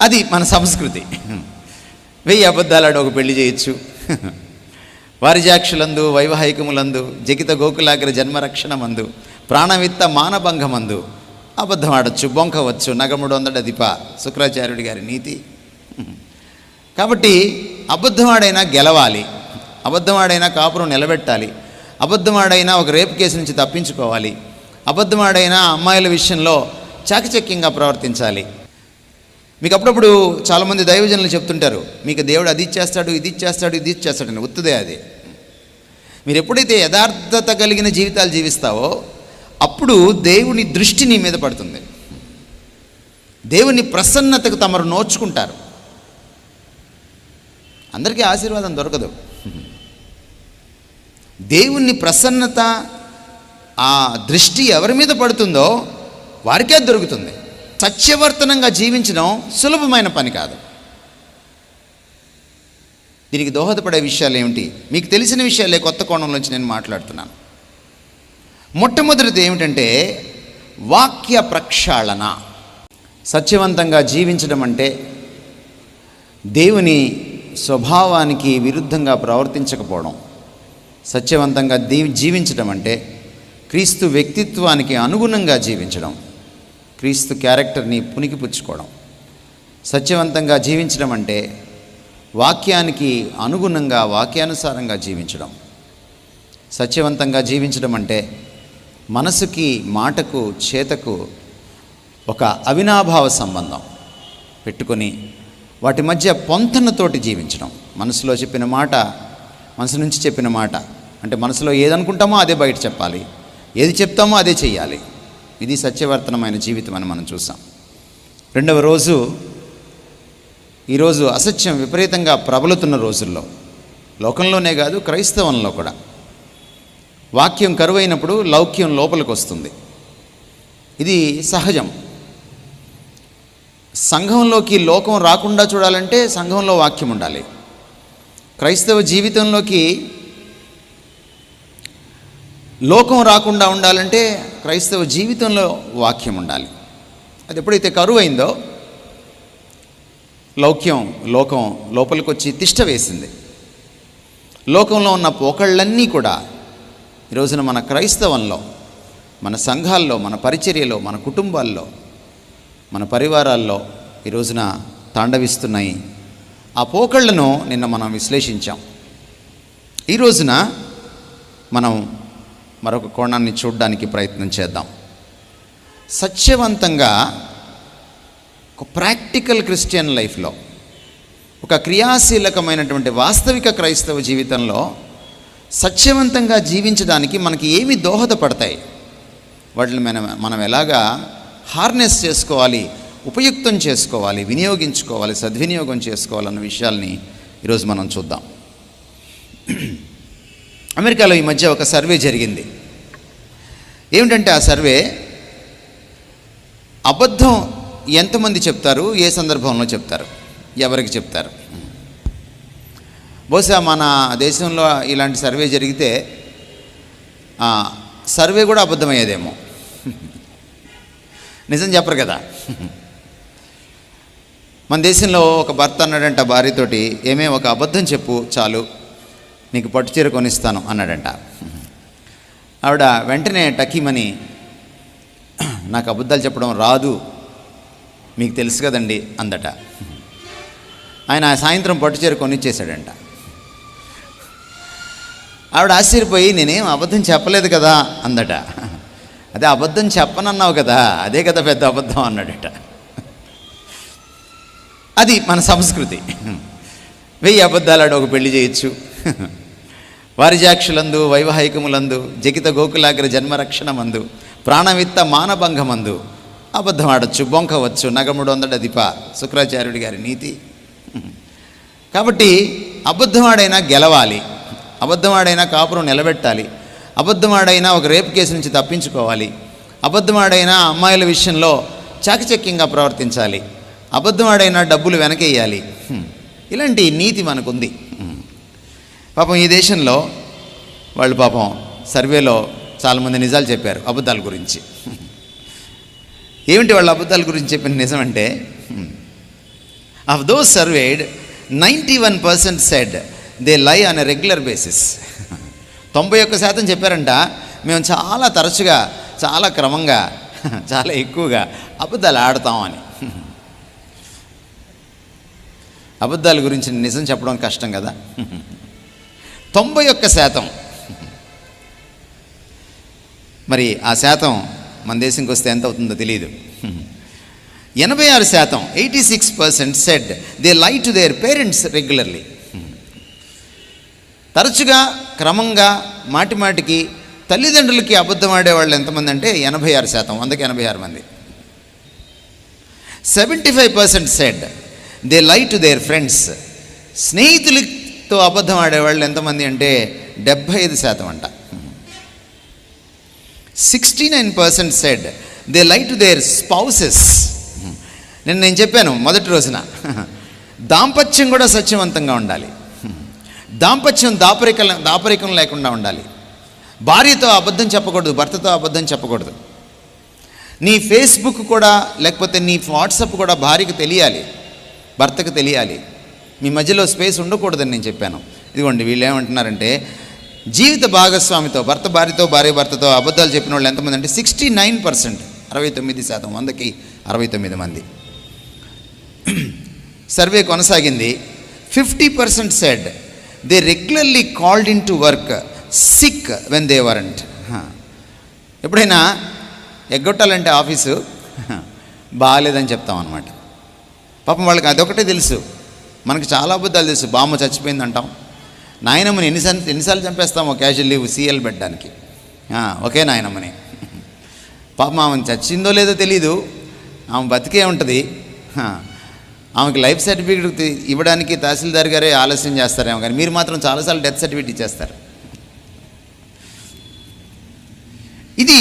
అది మన సంస్కృతి. 1000 అబద్ధాలాడు ఒక పెళ్లి చేయొచ్చు. వారిజాక్షులందు వైవాహికములందు జకిత గోకులాగ్ర జన్మరక్షణమందు ప్రాణవిత్త మానభంగమందు అబద్ధం ఆడచ్చు, బొంకవచ్చు. నగముడొందడ దిప శుక్రాచార్యుడి గారి నీతి. కాబట్టి అబద్ధమాడైనా గెలవాలి, అబద్ధమాడైనా కాపురం నిలబెట్టాలి, అబద్ధమాడైనా ఒక రేపు కేసు నుంచి తప్పించుకోవాలి, అబద్ధమాడైనా అమ్మాయిల విషయంలో చాకచక్యంగా ప్రవర్తించాలి. మీకు అప్పుడప్పుడు చాలామంది దైవజనులు చెప్తుంటారు, మీకు దేవుడు అది ఇచ్చేస్తాడు, ఇది ఇచ్చేస్తాడు, ఇది ఇచ్చేస్తాడని. ఉత్తుదే అది. మీరు ఎప్పుడైతే యథార్థత కలిగిన జీవితాలు జీవిస్తావో అప్పుడు దేవుని దృష్టి నీ మీద పడుతుంది. దేవుని ప్రసన్నతకు తమరు నోచుకుంటారు. అందరికీ ఆశీర్వాదం దొరకదు. దేవుని ప్రసన్నత, ఆ దృష్టి ఎవరి మీద పడుతుందో వారికే దొరుకుతుంది. సత్యవర్తనంగా జీవించడం సులభమైన పని కాదు. దీనికి దోహదపడే విషయాలు ఏమిటి? మీకు తెలిసిన విషయాలే కొత్త కోణంలోంచి నేను మాట్లాడుతున్నాను. మొట్టమొదటిది ఏమిటంటే వాక్య ప్రక్షాళన. సత్యవంతంగా జీవించడం అంటే దేవుని స్వభావానికి విరుద్ధంగా ప్రవర్తించకపోవడం. సత్యవంతంగా జీవించడం అంటే క్రీస్తు వ్యక్తిత్వానికి అనుగుణంగా జీవించడం, క్రీస్తు క్యారెక్టర్ని పుణికిపుచ్చుకోవడం. సత్యవంతంగా జీవించడం అంటే వాక్యానికి అనుగుణంగా వాక్యానుసారంగా జీవించడం. సత్యవంతంగా జీవించడం అంటే మనసుకి మాటకు చేతకు ఒక అవినాభావ సంబంధం పెట్టుకొని వాటి మధ్య పొంతనతోటి జీవించడం. మనసులో చెప్పిన మాట, మనసు నుంచి చెప్పిన మాట అంటే మనసులో ఏదనుకుంటామో అదే బయట చెప్పాలి, ఏది చెప్తామో అదే చెయ్యాలి. ఇది సత్యవర్తనమైన జీవితం అని మనం చూసాం. రెండవ రోజు, ఈరోజు అసత్యం విపరీతంగా ప్రబలుతున్న రోజుల్లో, లోకంలోనే కాదు క్రైస్తవంలో కూడా, వాక్యం కరువైనప్పుడు లౌక్యం లోపలికి వస్తుంది. ఇది సహజం. సంఘంలోకి లోకం రాకుండా చూడాలంటే సంఘంలో వాక్యం ఉండాలి. క్రైస్తవ జీవితంలోకి లోకం రాకుండా ఉండాలంటే క్రైస్తవ జీవితంలో వాక్యం ఉండాలి. అది ఎప్పుడైతే కరువైందో లోకం లోపలికి వచ్చి తిష్ట వేసింది. లోకంలో ఉన్న పోకళ్ళన్నీ కూడా ఈరోజున మన క్రైస్తవంలో, మన సంఘాల్లో, మన పరిచర్యలో, మన కుటుంబాల్లో, మన పరివారాల్లో ఈరోజున తాండవిస్తున్నాయి. ఆ పోకళ్ళను నిన్న మనం విశ్లేషించాం. ఈ రోజున మనం మరొక కోణాన్ని చూడడానికి ప్రయత్నం చేద్దాం. సత్యవంతంగా ఒక ప్రాక్టికల్ క్రిస్టియన్ లైఫ్లో, ఒక క్రియాశీలకమైనటువంటి వాస్తవిక క్రైస్తవ జీవితంలో సత్యవంతంగా జీవించడానికి మనకి ఏమి దోహదపడతాయి, వాటిని మనం ఎలాగా హార్నెస్ చేసుకోవాలి, ఉపయుక్తం చేసుకోవాలి, వినియోగించుకోవాలి, సద్వినియోగం చేసుకోవాలన్న విషయాల్ని ఈరోజు మనం చూద్దాం. అమెరికాలో ఈ మధ్య ఒక సర్వే జరిగింది. ఏమిటంటే ఆ సర్వే, అబద్ధం ఎంతమంది చెప్తారు, ఏ సందర్భంలో చెప్తారు, ఎవరికి చెప్తారు. బహుశా మన దేశంలో ఇలాంటి సర్వే జరిగితే సర్వే కూడా అబద్ధమయ్యేదేమో. నిజం చెప్పరు కదా. మన దేశంలో ఒక భర్త అన్నాడంట భార్యతోటి, ఏమే ఒక అబద్ధం చెప్పు చాలు, నీకు పట్టుచీర కొనిస్తాను అన్నాడంట. ఆవిడ వెంటనే టకీమని, నాకు అబద్ధాలు చెప్పడం రాదు, మీకు తెలుసు కదండి అందట. ఆయన సాయంత్రం పట్టుచీర కొనిచ్చేశాడంట. ఆవిడ ఆశ్చర్యపోయి, నేనేం అబద్ధం చెప్పలేదు కదా అందట. అదే అబద్ధం చెప్పనన్నావు కదా, అదే కదా పెద్ద అబద్ధం అన్నాడట. అది మన సంస్కృతి. 1000 అబద్ధాలాడు ఒక పెళ్లి చేయొచ్చు. వారిజాక్షులందు వైవాహికములందు జకిత గోకులాగ్ర జన్మరక్షణమందు ప్రాణవిత్త మానభంగమందు అబద్ధం ఆడచ్చు, బొంకవచ్చు. నగముడొందడ దిప శుక్రాచార్యుడి గారి నీతి. కాబట్టి అబద్ధమాడైనా గెలవాలి, అబద్ధమాడైనా కాపురం నిలబెట్టాలి, అబద్ధమాడైనా ఒక రేపు కేసు నుంచి తప్పించుకోవాలి, అబద్ధమాడైనా అమ్మాయిల విషయంలో చాకచక్యంగా ప్రవర్తించాలి, అబద్ధమాడైనా డబ్బులు వెనకేయాలి. ఇలాంటి నీతి మనకుంది. పాపం ఈ దేశంలో వాళ్ళు పాపం సర్వేలో చాలామంది నిజాలు చెప్పారు అబద్ధాల గురించి. ఏమిటి వాళ్ళు అబద్ధాల గురించి చెప్పిన నిజం అంటే, of those surveyed 91% said they lie on a regular basis. 91% చెప్పారంట మేము చాలా తరచుగా, చాలా క్రమంగా, చాలా ఎక్కువగా అబద్ధాలు ఆడతామని. అబద్ధాల గురించి నిజం చెప్పడం కష్టం కదా. 91%. మరి ఆ శాతం మన దేశంకి వస్తే ఎంత అవుతుందో తెలియదు. 86%, 86% సెడ్ దే లై టు దేర్ పేరెంట్స్ రెగ్యులర్లీ. తరచుగా, క్రమంగా, మాటి మాటికి తల్లిదండ్రులకి అబద్ధం ఆడేవాళ్ళు ఎంతమంది అంటే 86%, 100కి 86 మంది. 75% సెడ్ దే లై టు దేర్ ఫ్రెండ్స్. స్నేహితులతో అబద్ధం ఆడేవాళ్ళు ఎంతమంది అంటే 75% అంట. 69% సెడ్ దే లై టు దేర్ స్పౌసెస్. నేను చెప్పాను మొదటి రోజున, దాంపత్యం కూడా సత్యవంతంగా ఉండాలి. దాంపత్యం దాపరికం లేకుండా ఉండాలి. భార్యతో అబద్ధం చెప్పకూడదు, భర్తతో అబద్ధం చెప్పకూడదు. నీ ఫేస్బుక్ కూడా, లేకపోతే నీ వాట్సాప్ కూడా భార్యకు తెలియాలి, భర్తకు తెలియాలి. మీ మధ్యలో స్పేస్ ఉండకూడదని నేను చెప్పాను. ఇదిగోండి వీళ్ళు ఏమంటున్నారంటే, జీవిత భాగస్వామితో, భర్త భార్యతో, భార్య భర్తతో అబద్ధాలు చెప్పిన వాళ్ళు ఎంతమంది అంటే 69%, 69%, 100కి 69 మంది. సర్వే కొనసాగింది. 50% said they regularly called in to work sick when they weren't. ఎప్పుడైనా ఎగ్గొట్టాలంటే ఆఫీసు బాగాలేదని చెప్తాం అన్నమాట. పాపం వాళ్ళకి అదొకటే తెలుసు. మనకు చాలా అబద్ధాలు తెలుసు. బామ్మ చచ్చిపోయింది అంటాం, నాయనమ్మని ఎన్నిసార్లు చంపేస్తామో క్యాజువల్ లీవ్ సీఎల్ పెట్టడానికి. ఒకే నాయనమ్మని. పాపం ఆమెను చచ్చిందో లేదో తెలీదు, ఆమె బతికే ఉంటుంది. ఆమెకి లైఫ్ సర్టిఫికేట్ ఇవ్వడానికి తహసీల్దార్ గారే ఆలస్యం చేస్తారేమో, కానీ మీరు మాత్రం చాలాసార్లు డెత్ సర్టిఫికేట్ ఇచ్చేస్తారు. ఇది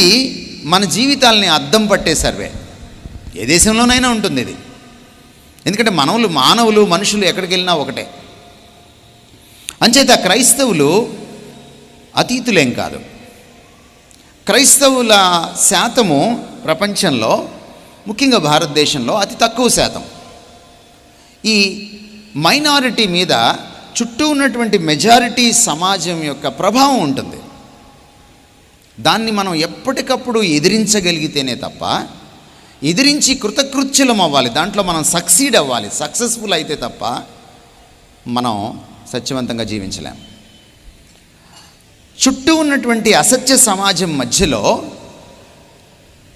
మన జీవితాలని అద్దం పట్టే సర్వే. ఏ దేశంలోనైనా ఉంటుంది ఇది. ఎందుకంటే మానవులు మనుషులు ఎక్కడికి వెళ్ళినా ఒకటే. అంచేత క్రైస్తవులు అతీతులేం కాదు. క్రైస్తవుల శాతము ప్రపంచంలో, ముఖ్యంగా భారతదేశంలో అతి తక్కువ శాతం. ఈ మైనారిటీ మీద చుట్టూ ఉన్నటువంటి మెజారిటీ సమాజం యొక్క ప్రభావం ఉంటుంది. దాన్ని మనం ఎప్పటికప్పుడు ఎదిరించగలిగితేనే తప్ప, ఎదిరించి కృతకృత్యులం అవ్వాలి, దాంట్లో మనం సక్సీడ్ అవ్వాలి, సక్సెస్ఫుల్ అయితే తప్ప మనం సత్యవంతంగా జీవించలేం. చుట్టూ ఉన్నటువంటి అసత్య సమాజం మధ్యలో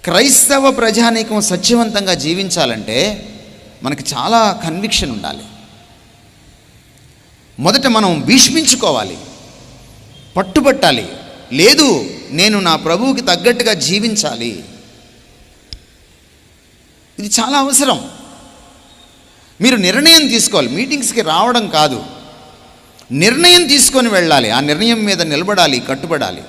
క్రైస్తవ ప్రజానీకం సత్యవంతంగా జీవించాలంటే మనకి చాలా కన్విక్షన్ ఉండాలి. మొదట మనం భీష్మించుకోవాలి, పట్టుబట్టాలి. లేదు, నేను నా ప్రభువుకి తగ్గట్టుగా జీవించాలి. ఇది చాలా అవసరం. మీరు నిర్ణయం తీసుకోవాలి. మీటింగ్స్కి రావడం కాదు, నిర్ణయం తీసుకొని వెళ్ళాలి. ఆ నిర్ణయం మీద నిలబడాలి, కట్టుబడాలి.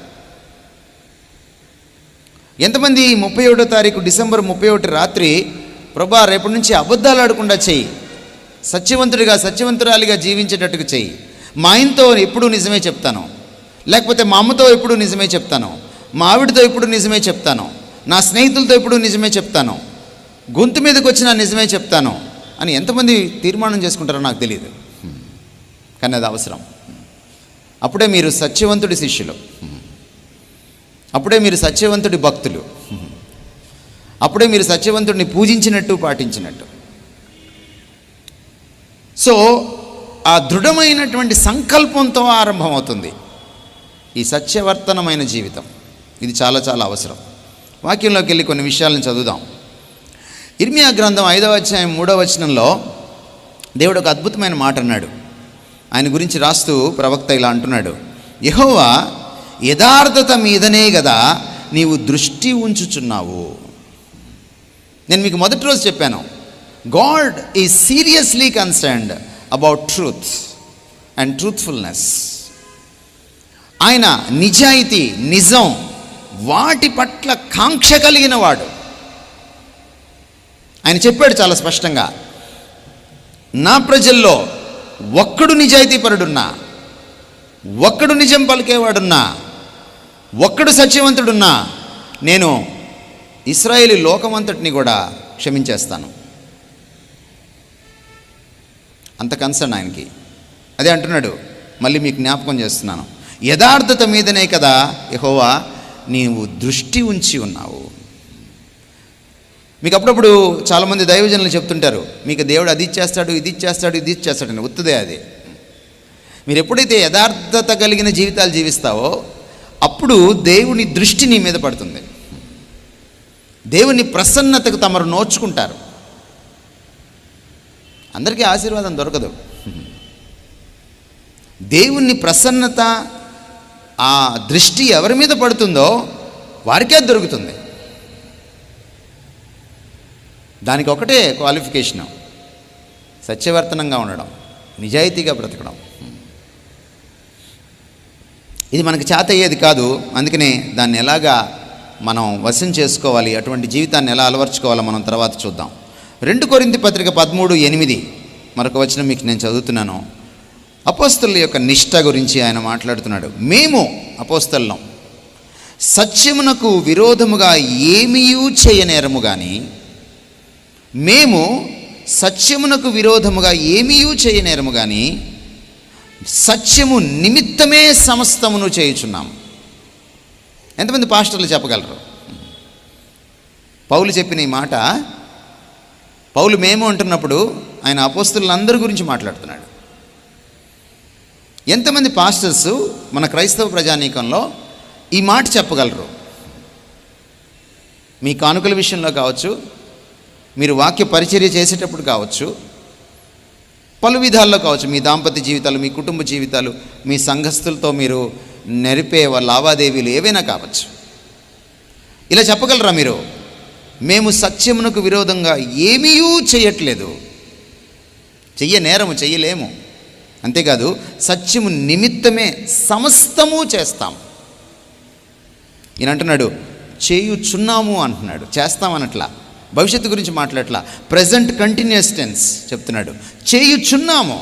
ఎంతమంది 31వ తారీఖు డిసెంబర్ 31 రాత్రి, ప్రభా రేపటి నుంచి అబద్ధాలు ఆడకుండా చెయ్యి, సత్యవంతురాలిగా జీవించేటట్టుగా చెయ్యి, మా ఆయనతో ఎప్పుడూ నిజమే చెప్తాను, లేకపోతే మా అమ్మతో ఎప్పుడూ నిజమే చెప్తాను, మా ఆవిడతో ఎప్పుడు నిజమే చెప్తాను, నా స్నేహితులతో ఎప్పుడూ నిజమే చెప్తాను, గొంతు మీదకి వచ్చినా నిజమే చెప్తాను అని ఎంతమంది తీర్మానం చేసుకుంటారో నాకు తెలియదు, కానీ అది అవసరం. అప్పుడే మీరు సత్యవంతుడి శిష్యులు, అప్పుడే మీరు సత్యవంతుడి భక్తులు, అప్పుడే మీరు సత్యవంతుడిని పూజించినట్టు పాటించినట్టు. సో ఆ దృఢమైనటువంటి సంకల్పంతో ఆరంభమవుతుంది ఈ సత్యవర్తనమైన జీవితం. ఇది చాలా చాలా అవసరం. వాక్యంలోకి వెళ్ళి కొన్ని విషయాలను చదువుదాం. ఇర్మియా గ్రంథం 5వ అధ్యాయం 3వ వచనంలో దేవుడు ఒక అద్భుతమైన మాట అన్నాడు. ఆయన గురించి రాస్తూ ప్రవక్త ఇలా అంటున్నాడు, యెహోవా యథార్థత మీదనే కదా నీవు దృష్టి ఉంచుచున్నావు. నేను మీకు మొదటి రోజు చెప్పాను, God is seriously concerned about truth and truthfulness. ఆయన నిజాయితీ, నిజం, వాటి పట్ల కాంక్ష కలిగిన వాడు. ఆయన చెప్పాడు చాలా స్పష్టంగా, నా ప్రజల్లో ఒక్కడు నిజాయితీపరుడున్నా, ఒక్కడు నిజం పలికేవాడున్నా, ఒక్కడు సత్యవంతుడున్నా నేను ఇశ్రాయేలు లోకమంతటిని కూడా క్షమించేస్తాను. అంత కన్సర్న్ ఆయనకి. అదే అంటున్నాడు, మళ్ళీ మీకు జ్ఞాపకం చేస్తున్నాను, యథార్థత మీదనే కదా యెహోవా నీవు దృష్టి ఉంచి ఉన్నావు. మీకు అప్పుడప్పుడు చాలామంది దైవజనులు చెప్తుంటారు, మీకు దేవుడు అది ఇచ్చేస్తాడు, ఇది ఇచ్చేస్తాడు, ఇది ఇచ్చేస్తాడని. ఉత్తదే అది. మీరు ఎప్పుడైతే యథార్థత కలిగిన జీవితాలు జీవిస్తావో అప్పుడు దేవుని దృష్టి నీ మీద పడుతుంది. దేవుని ప్రసన్నతకు తమరు నోచుకుంటారు. అందరికీ ఆశీర్వాదం దొరకదు. దేవుని ప్రసన్నత, ఆ దృష్టి ఎవరి మీద పడుతుందో వారికే దొరుకుతుంది. దానికి ఒకటే క్వాలిఫికేషను, సత్యవర్తనంగా ఉండడం, నిజాయితీగా బ్రతకడం. ఇది మనకు చేత అయ్యేది కాదు. అందుకనే దాన్ని ఎలాగా మనం వశం చేసుకోవాలి, అటువంటి జీవితాన్ని ఎలా అలవర్చుకోవాలో మనం తర్వాత చూద్దాం. 2 కొరింథీ పత్రిక 13:8 మరొక వచనం మీకు నేను చదువుతున్నాను. అపోస్తలుల యొక్క నిష్ఠ గురించి ఆయన మాట్లాడుతున్నాడు. మేము అపోస్తలులం సత్యమునకు విరోధముగా ఏమీయూ చేయనేరము కానీ, మేము సత్యమునకు విరోధముగా ఏమీయూ చేయనేరము కానీ సత్యము నిమిత్తమే సమస్తమును చేయుచున్నాం. ఎంతమంది పాస్టర్లు చెప్పగలరు? పౌలు చెప్పిన ఈ మాట, పౌలు మేము అంటున్నప్పుడు ఆయన అపోస్తలులందరి గురించి మాట్లాడుతున్నాడు. ఎంతమంది పాస్టర్స్ మన క్రైస్తవ ప్రజానీకంలో ఈ మాట చెప్పగలరు? మీ కానుకల విషయంలో కావచ్చు, మీరు వాక్య పరిచర్య చేసేటప్పుడు కావచ్చు, పలు విధాల్లో కావచ్చు, మీ దాంపత్య జీవితాలు, మీ కుటుంబ జీవితాలు, మీ సంఘస్థులతో మీరు నెరిపే లావాదేవీలు ఏవైనా కావచ్చు. ఇలా చెప్పగలరా మీరు? మేము సత్యమునకు విరోధంగా ఏమీయూ చేయట్లేదు, చేయలేము. అంతేకాదు సత్యము నిమిత్తమే సమస్తము చేస్తాం. ఈయన అంటున్నాడు చేయుచున్నాము అంటున్నాడు, చేస్తామనట్లా, భవిష్యత్తు గురించి మాట్లాడట్లా, ప్రజెంట్ కంటిన్యూస్ టెన్స్ చెప్తున్నాడు. చేయుచున్నాము.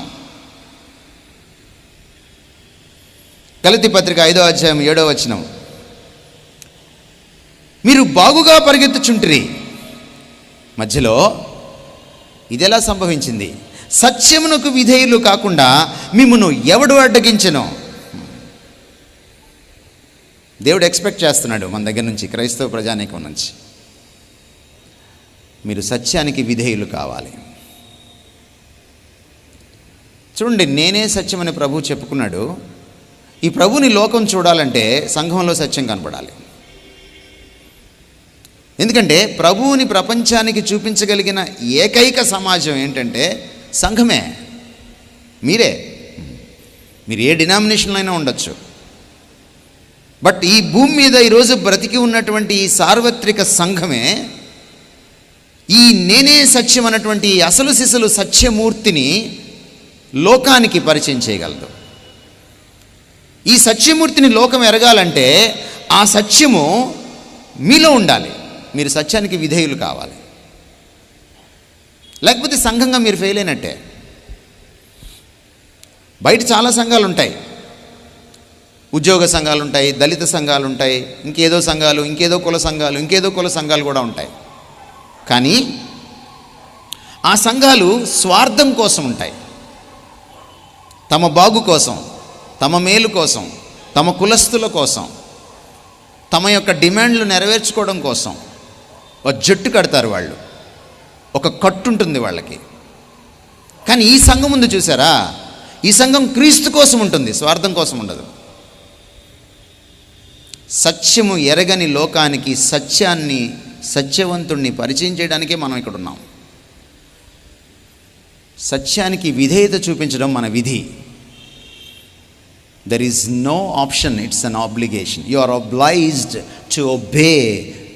గలతీ పత్రిక 5:7 మీరు బాగుగా పరిగెత్తుచుంటిరి. మధ్యలో ఇది ఎలా సంభవించింది? సత్యమునకు విధేయులు కాకుండా మిమ్మును ఎవడు అడ్డగించెనో. దేవుడు ఎక్స్పెక్ట్ చేస్తున్నాడు మన దగ్గర నుంచి, క్రైస్తవ ప్రజానీకం నుంచి, మీరు సత్యానికి విధేయులు కావాలి. చూడండి, నేనే సత్యమని ప్రభువు చెప్పుకున్నాడు. ఈ ప్రభుని లోకం చూడాలంటే సంఘంలో సత్యం కనపడాలి. ఎందుకంటే ప్రభువుని ప్రపంచానికి చూపించగలిగిన ఏకైక సమాజం ఏంటంటే సంఘమే. మీరు ఏ డినామినేషన్లో అయినా ఉండొచ్చు, బట్ ఈ భూమి మీద ఈరోజు బ్రతికి ఉన్నటువంటి ఈ సార్వత్రిక సంఘమే ఈ నేనే సత్యం అన్నటువంటి అసలు సిసలు సత్యమూర్తిని లోకానికి పరిచయం చేయగలదు. ఈ సత్యమూర్తిని లోకం ఎరగాలంటే ఆ సత్యము మీలో ఉండాలి. మీరు సత్యానికి విధేయులు కావాలి. లేకపోతే సంఘంగా మీరు ఫెయిల్ అయినట్టే. బయట చాలా సంఘాలు ఉంటాయి, ఉద్యోగ సంఘాలు ఉంటాయి, దళిత సంఘాలు ఉంటాయి, ఇంకేదో సంఘాలు, ఇంకేదో కుల సంఘాలు కూడా ఉంటాయి. కానీ ఆ సంఘాలు స్వార్థం కోసం ఉంటాయి. తమ బాగు కోసం, తమ మేలు కోసం, తమ కులస్తుల కోసం, తమ యొక్క డిమాండ్లు నెరవేర్చుకోవడం కోసం ఒక జట్టు కడతారు వాళ్ళు, ఒక కట్టు ఉంటుంది వాళ్ళకి. కానీ ఈ సంఘం ముందు చూసారా, ఈ సంఘం క్రీస్తు కోసం ఉంటుంది, స్వార్థం కోసం ఉండదు. సత్యము ఎరగని లోకానికి సత్యాన్ని, సత్యవంతుణ్ణి పరిచయం చేయడానికే మనం ఇక్కడ ఉన్నాం. సత్యానికి విధేయత చూపించడం మన విధి. There is no option, it's an obligation. You are obliged to obey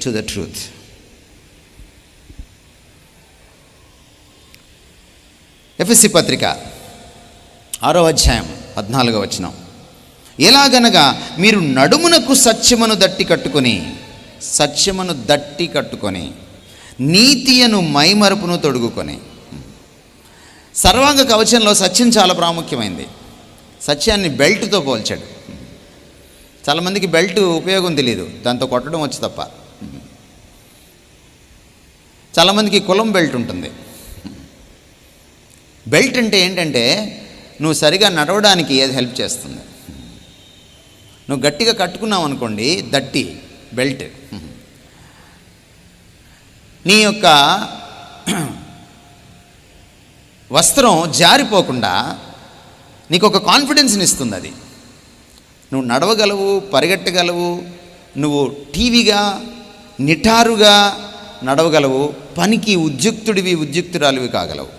to the truth. ఎఫెసీ పత్రిక 6:14 ఎలాగనగా మీరు నడుమునకు సత్యమును దట్టి కట్టుకొని నీతియను మైమరుపును తొడుగుకొని. సర్వాంగ కవచంలో సత్యం చాలా ప్రాముఖ్యమైంది. సత్యాన్ని బెల్ట్తో పోల్చాడు. చాలామందికి బెల్ట్ ఉపయోగం తెలియదు, దాంతో కొట్టడం వచ్చి తప్ప. చాలామందికి కులం బెల్ట్ ఉంటుంది. బెల్ట్ అంటే ఏంటంటే నువ్వు సరిగా నడవడానికి అది హెల్ప్ చేస్తుంది. నువ్వు గట్టిగా కట్టుకున్నావు అనుకోండి, దట్టి బెల్ట్, నీ యొక్క వస్త్రం జారిపోకుండా నీకు ఒక కాన్ఫిడెన్స్ని ఇస్తుంది. అది నువ్వు నడవగలవు, పరిగెట్టగలవు, నువ్వు టీవీగా నిటారుగా నడవగలవు, పనికి ఉద్యుక్తురాలివి కాగలవు.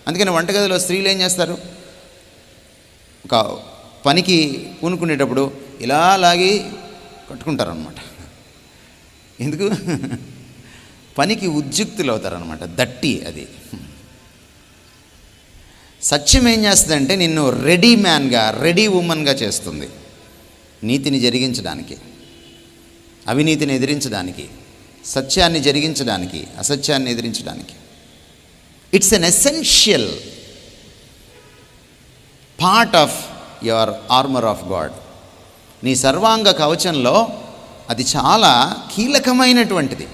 అందుకని వంటగదిలో స్త్రీలు ఏం చేస్తారు, ఒక పనికి పూనుకునేటప్పుడు ఇలా లాగి కట్టుకుంటారనమాట. ఎందుకు? పనికి ఉద్యుక్తులు అవుతారనమాట. దట్టి అది. సత్యం ఏం చేస్తుందంటే నిన్ను రెడీ మ్యాన్గా, రెడీ ఉమెన్గా చేస్తుంది. నీతిని జరిగించడానికి, అవినీతిని ఎదిరించడానికి, సత్యాన్ని జరిగించడానికి, అసత్యాన్ని ఎదిరించడానికి. It's an essential part of your armour of God. నీ సర్వాంగ కవచంలో అది చాలా కీలకమైనటువంటిది.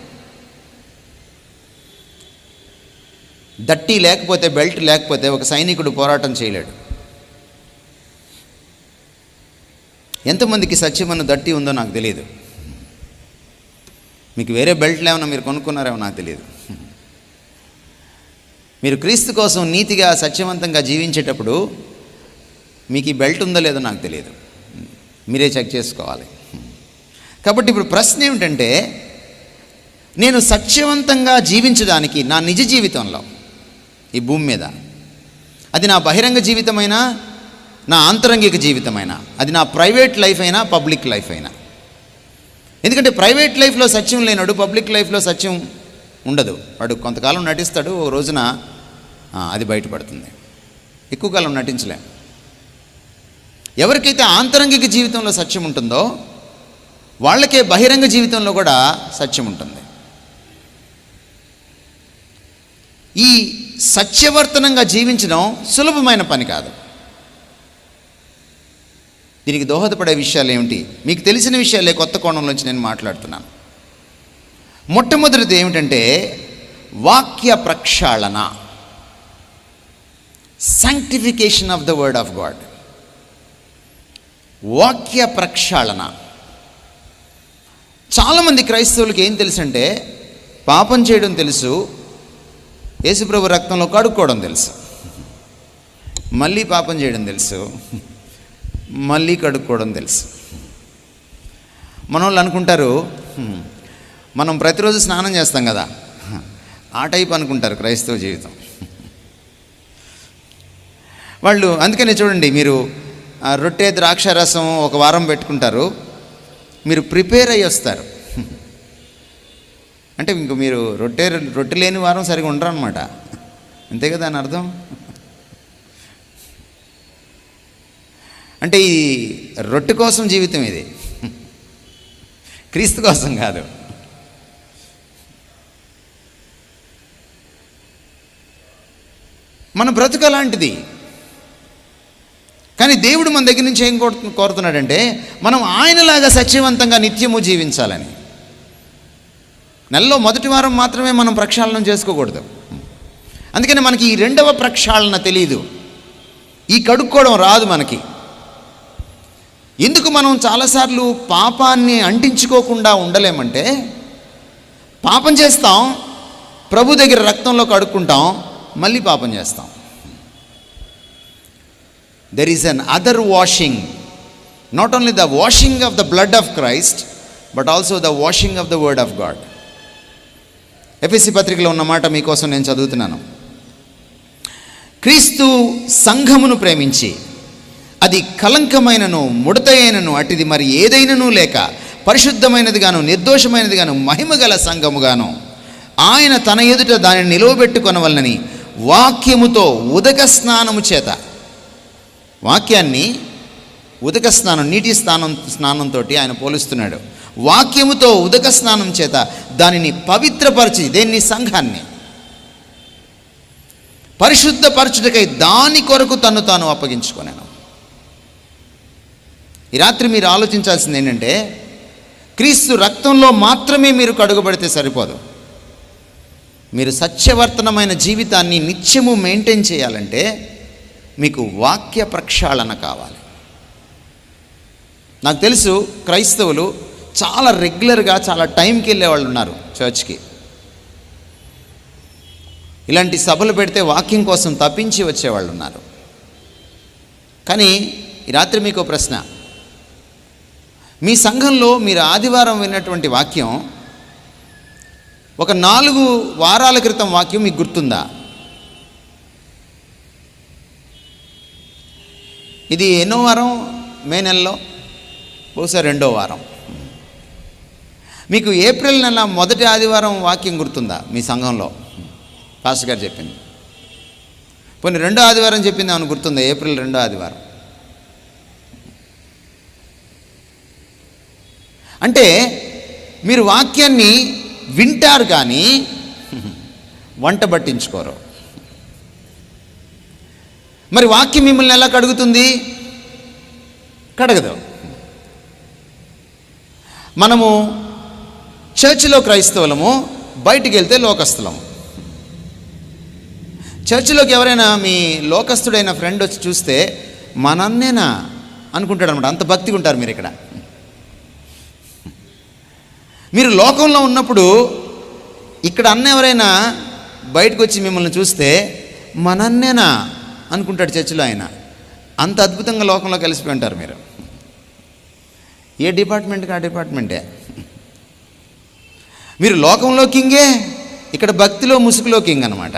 దట్టి లేకపోతే, బెల్ట్ లేకపోతే ఒక సైనికుడు పోరాటం చేయలేడు. ఎంతమందికి సత్యమన్న దట్టి ఉందో నాకు తెలియదు. మీకు వేరే బెల్ట్లు ఏమన్నా మీరు కొనుక్కున్నారేమో నాకు తెలియదు. మీరు క్రీస్తు కోసం నీతిగా సత్యవంతంగా జీవించేటప్పుడు మీకు ఈ బెల్ట్ ఉందో లేదో నాకు తెలియదు. మీరే చెక్ చేసుకోవాలి. కాబట్టి ఇప్పుడు ప్రశ్న ఏమిటంటే, నేను సత్యవంతంగా జీవించడానికి నా నిజ జీవితంలో ఈ భూమి మీద, అది నా బహిరంగ జీవితమైనా, నా ఆంతరంగిక జీవితమైనా, అది నా ప్రైవేట్ లైఫ్ అయినా, పబ్లిక్ లైఫ్ అయినా. ఎందుకంటే ప్రైవేట్ లైఫ్లో సత్యం లేనాడు పబ్లిక్ లైఫ్లో సత్యం ఉండదు. వాడు కొంతకాలం నటిస్తాడు, ఒక రోజున అది బయటపడుతుంది. ఎక్కువ కాలం నటించలేం. ఎవరికైతే ఆంతరంగిక జీవితంలో సత్యం ఉంటుందో వాళ్ళకే బహిరంగ జీవితంలో కూడా సత్యం ఉంటుంది. ఈ సత్యవర్తనంగా జీవించడం సులభమైన పని కాదు. దీనికి దోహదపడే విషయాలు ఏమిటి? మీకు తెలిసిన విషయాలే కొత్త కోణంలోంచి నేను మాట్లాడుతున్నాను. మొట్టమొదటిది ఏమిటంటే వాక్య ప్రక్షాళన, sanctification of the word of God. వాక్య ప్రక్షాళన. చాలామంది క్రైస్తవులకి ఏం తెలుసు అంటే, పాపం చేయడం తెలుసు, యేసుప్రభు రక్తంలో కడుక్కోవడం తెలుసు, మళ్ళీ పాపం చేయడం తెలుసు, మళ్ళీ కడుక్కోవడం తెలుసు. మన వాళ్ళు అనుకుంటారు మనం ప్రతిరోజు స్నానం చేస్తాం కదా, ఆ టైప్ అనుకుంటారు క్రైస్తవ జీవితం వాళ్ళు. అందుకనే చూడండి, మీరు రొట్టె ద్రాక్ష రసం ఒక వారం పెట్టుకుంటారు, మీరు ప్రిపేర్ అయ్యి వస్తారు. అంటే ఇంక మీరు రొట్టె లేని వారం సరిగా ఉండరు అనమాట. అంతే కదా అని అర్థం. అంటే ఈ రొట్టె కోసం జీవితం ఇది, క్రీస్తు కోసం కాదు. మన బ్రతుకు అలాంటిది. కానీ దేవుడు మన దగ్గర నుంచి ఏం కోరుతున్నాడంటే, మనం ఆయనలాగా సత్యవంతంగా నిత్యము జీవించాలని. నెలలో మొదటి వారం మాత్రమే మనం ప్రక్షాళన చేసుకోకూడదు. అందుకని మనకి ఈ రెండవ ప్రక్షాళన తెలియదు, ఈ కడుక్కోవడం రాదు మనకి. ఎందుకు మనం చాలాసార్లు పాపాన్ని అంటించుకోకుండా ఉండలేమంటే, పాపం చేస్తాం, ప్రభు దగ్గర రక్తంలో కడుక్కుంటాం, మళ్ళీ పాపం చేస్తాం. There is another washing, not only the washing of the blood of Christ, but also the washing of the word of God. ఎఫెసీ పత్రికలో ఉన్న మాట మీకోసం నేను చదువుతున్నాను. క్రీస్తు సంఘమును ప్రేమించి అది కలంకమైనను ముడతయైనను అటిది మరి ఏదైనను లేక పరిశుద్ధమైనదిగాను నిర్దోషమైనదిగాను మహిమగల సంఘముగాను ఆయన తన ఎదుట దానిని నిలవబెట్టుకొనవలనని వాక్యముతో ఉదక స్నానము చేత, వాక్యాన్ని ఉదక స్నానం, నీటి స్నానంతో ఆయన పోలుస్తున్నాడు. వాక్యముతో ఉదక స్నానం చేత దానిని పవిత్రపరిచి, దేన్ని? సంఘాన్ని పరిశుద్ధపరచుటకై దాని కొరకు తను తాను అప్పగించుకొనెను. ఈ రాత్రి మీరు ఆలోచించాల్సింది ఏంటంటే, క్రీస్తు రక్తంలో మాత్రమే మీరు కడుగబడితే సరిపోదు. మీరు సత్యవర్తనమైన జీవితాన్ని నిత్యము మెయింటైన్ చేయాలంటే మీకు వాక్య ప్రక్షాళన కావాలి. నాకు తెలుసు క్రైస్తవులు చాలా రెగ్యులర్గా చాలా టైంకి వెళ్ళే వాళ్ళు ఉన్నారు చర్చ్కి. ఇలాంటి సభలు పెడితే వాక్యం కోసం తప్పించి వచ్చేవాళ్ళు ఉన్నారు. కానీ ఈ రాత్రి మీకు ప్రశ్న, మీ సంఘంలో మీరు ఆదివారం విన్నటువంటి వాక్యం ఒక 4 వారాల క్రితం వాక్యం మీకు గుర్తుందా? ఇది ఎన్నో వారం? మే నెలలో బహుశా 2వ వారం. మీకు ఏప్రిల్ నెల మొదటి ఆదివారం వాక్యం గుర్తుందా మీ సంఘంలో? పాస్టర్ గారు చెప్పింది. పోనీ 2వ ఆదివారం చెప్పింది ఏమైనా గుర్తుందా? ఏప్రిల్ 2వ ఆదివారం. అంటే మీరు వాక్యాన్ని వింటారు కానీ వంట పట్టించుకోరు. మరి వాక్యం మిమ్మల్ని ఎలా కడుగుతుంది? కడగదు. మనము చర్చిలో క్రైస్తవులము, బయటికి వెళ్తే లోకస్తులము. చర్చిలోకి ఎవరైనా మీ లోకస్తుడైన ఫ్రెండ్ వచ్చి చూస్తే మనన్నేనా అనుకుంటాడు అనమాట. అంత భక్తిగా ఉంటారు మీరు ఇక్కడ. మీరు లోకంలో ఉన్నప్పుడు ఇక్కడ అన్న ఎవరైనా బయటకు వచ్చి మిమ్మల్ని చూస్తే మనన్నేనా అనుకుంటాడు చర్చిలో ఆయన. అంత అద్భుతంగా లోకంలో కలిసిపోయి ఉంటారు మీరు. ఏ డిపార్ట్మెంట్కి ఆ డిపార్ట్మెంటే. మీరు లోకంలో కింగే, ఇక్కడ భక్తిలో ముసుగులో కింగ్ అనమాట.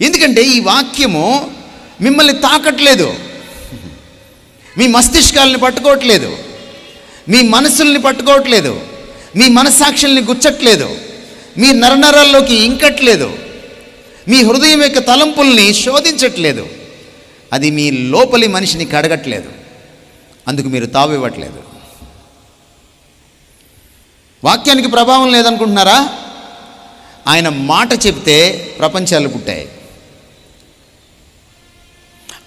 ఎందుకంటే ఈ వాక్యము మిమ్మల్ని తాకట్లేదు, మీ మస్తిష్కాలని పట్టుకోవట్లేదు, మీ మనసుల్ని పట్టుకోవట్లేదు, మీ మనస్సాక్షుల్ని గుచ్చట్లేదు, మీ నరనరాల్లోకి ఇంకట్లేదు, మీ హృదయం యొక్క తలంపుల్ని శోధించట్లేదు. అది మీ లోపలి మనిషిని కడగట్లేదు. అందుకు మీరు తావివ్వట్లేదు. వాక్యానికి ప్రభావం లేదనుకుంటున్నారా? ఆయన మాట చెప్తే ప్రపంచాలు పుట్టాయి.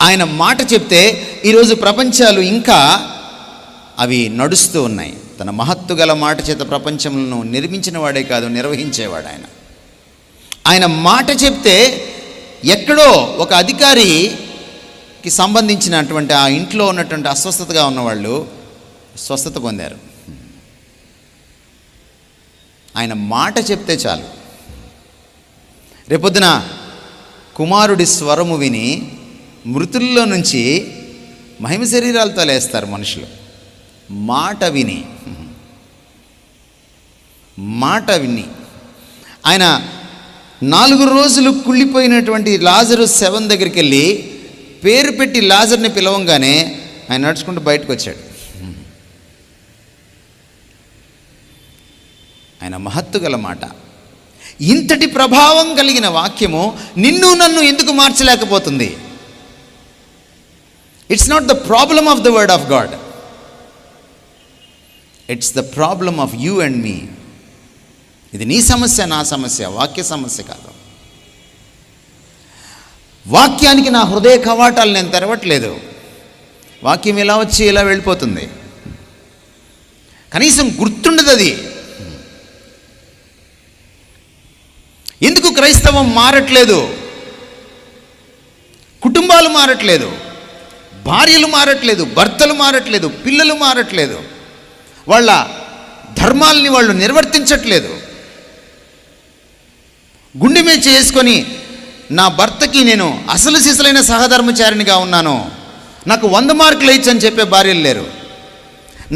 ఆయన మాట చెప్తే ఈరోజు ప్రపంచాలు ఇంకా అవి నడుస్తూ ఉన్నాయి. తన మహత్తు గల మాట చేత ప్రపంచంలో నిర్మించిన వాడే కాదు, నిర్వహించేవాడు ఆయన. ఆయన మాట చెప్తే ఎక్కడో ఒక అధికారికి సంబంధించినటువంటి ఆ ఇంట్లో ఉన్నటువంటి అస్వస్థతగా ఉన్నవాళ్ళు స్వస్థత పొందారు. ఆయన మాట చెప్తే చాలు. రేపొద్దున కుమారుడి స్వరము విని మృతుల్లో నుంచి మహిమ శరీరాలతో లేస్తారు మనుషులు. మాట విని ఆయన 4 రోజులు కుళ్ళిపోయినటువంటి లాజరు శవం దగ్గరికి వెళ్ళి పేరు పెట్టి లాజర్ని పిలవంగానే ఆయన నడుచుకుంటూ బయటకు వచ్చాడు. ఆయన మహత్తు గల మాట. ఇంతటి ప్రభావం కలిగిన వాక్యము నిన్ను నన్ను ఎందుకు మార్చలేకపోతుంది? It's not the problem of the word of God, it's the problem of you and me. ఇది నీ సమస్య, నా సమస్య, వాక్య సమస్య కాదు. వాక్యానికి నా హృదయ కవాటాలు నేను తెరవట్లేదు. వాక్యం ఇలా వచ్చి ఇలా వెళ్ళిపోతుంది, కనీసం గుర్తుండదు అది. ఎందుకు క్రైస్తవం మారట్లేదు? కుటుంబాలు మారట్లేదు, భార్యలు మారట్లేదు, భర్తలు మారట్లేదు, పిల్లలు మారట్లేదు, వాళ్ళ ధర్మాలని వాళ్ళు నిర్వర్తించట్లేదు. గుండె మీద చేసుకొని నా భర్తకి నేను అసలు సిసలైన సహధర్మచారినిగా ఉన్నాను, నాకు 100 మార్కులు ఇచ్చని చెప్పే భార్యలు లేరు.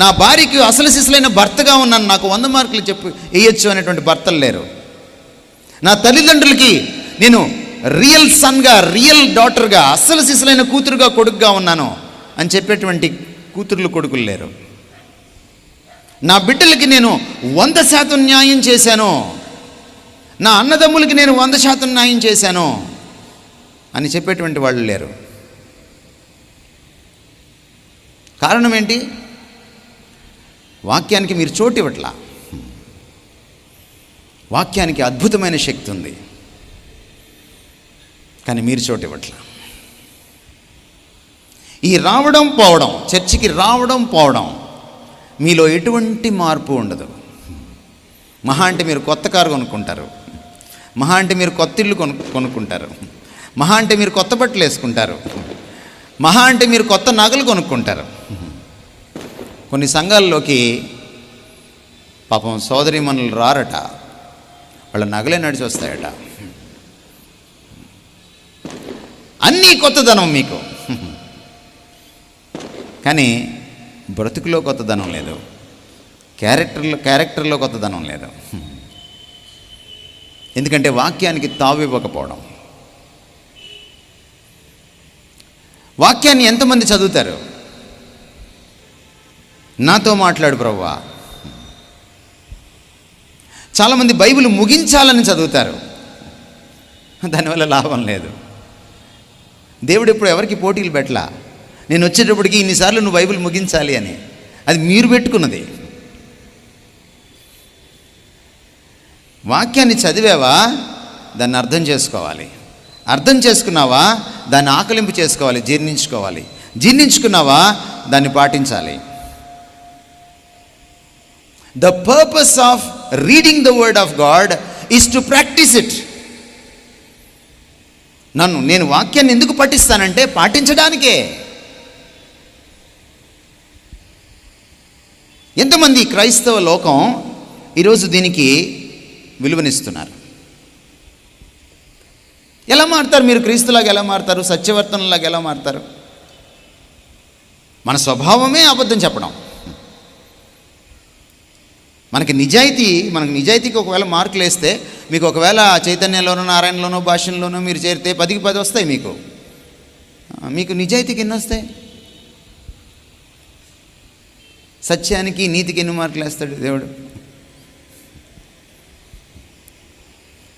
నా భార్యకి అసలు సిసలైన భర్తగా ఉన్నాను, నాకు 100 మార్కులు వేయచ్చు అనేటువంటి భర్తలు లేరు. నా తల్లిదండ్రులకి నేను రియల్ సన్గా, రియల్ డాటర్గా, అసలు సిసలైన కూతురుగా, కొడుకుగా ఉన్నాను అని చెప్పేటువంటి కూతుర్లు, కొడుకులు లేరు. నా బిడ్డలకి నేను 100% న్యాయం చేశాను, నా అన్నదమ్ములకి నేను 100% న్యాయం చేశాను అని చెప్పేటువంటి వాళ్ళు లేరు. కారణం ఏంటి? వాక్యానికి మీరు చోటు ఇవ్వట్లా. వాక్యానికి అద్భుతమైన శక్తి ఉంది, కానీ మీరు చోటు ఇవ్వట్లా. ఈ రావడం పోవడం, చర్చికి రావడం పోవడం, మీలో ఎటువంటి మార్పు ఉండదు. మహా అంటే మీరు కొత్త కారు కొనుక్కుంటారు, మహా అంటే మీరు కొత్త ఇల్లు కొనుక్కుంటారు, మహా అంటే మీరు కొత్త బట్టలు వేసుకుంటారు, మహా అంటే మీరు కొత్త నగలు కొనుక్కుంటారు. కొన్ని సంఘాల్లోకి పాపం సోదరీమణులు రారట, వాళ్ళ నగలే నడిచి వస్తాయట. అన్నీ కొత్తదనం మీకు, కానీ బ్రతుకులో కొత్తదనం లేదు, క్యారెక్టర్లో కొత్తదనం లేదు. ఎందుకంటే వాక్యానికి తావు ఇవ్వకపోవడం. వాక్యాన్ని ఎంతమంది చదువుతారు? నాతో మాట్లాడు ప్రభువా. చాలామంది బైబిల్ ముగించాలని చదువుతారు, దానివల్ల లాభం లేదు. దేవుడు ఎప్పుడు ఎవరికి పోటీలు పెట్టలా, నేను వచ్చేటప్పటికి ఇన్నిసార్లు నువ్వు బైబిల్ ముగించాలి అని. అది మీరు పెట్టుకున్నది. వాక్యాన్ని చదివావా, దాన్ని అర్థం చేసుకోవాలి. అర్థం చేసుకున్నావా, దాన్ని ఆకలింపు చేసుకోవాలి, జీర్ణించుకోవాలి. జీర్ణించుకున్నావా, దాన్ని పాటించాలి. The purpose of reading the word of God is to practice it. నేను వాక్యాన్ని ఎందుకు పఠిస్తానంటే పాటించడానికే. ఎంతమంది క్రైస్తవ లోకం ఈరోజు దీనికి విలువనిస్తున్నారు? ఎలా మారుతారు మీరు? క్రీస్తులాగా ఎలా మారుతారు? సత్యవర్తనలాగా ఎలా మారుతారు? మన స్వభావమే అబద్ధం చెప్పడం. మనకి నిజాయితీకి ఒకవేళ మార్కులు వేస్తే, మీకు ఒకవేళ చైతన్యంలోనో నారాయణలోనో భాషల్లోనో మీరు చేరితే 10కి 10 వస్తాయి. మీకు నిజాయితీకి ఎన్ని వస్తాయి? సత్యానికి నీతికి ఎన్ని మార్కులు వేస్తాడు దేవుడు?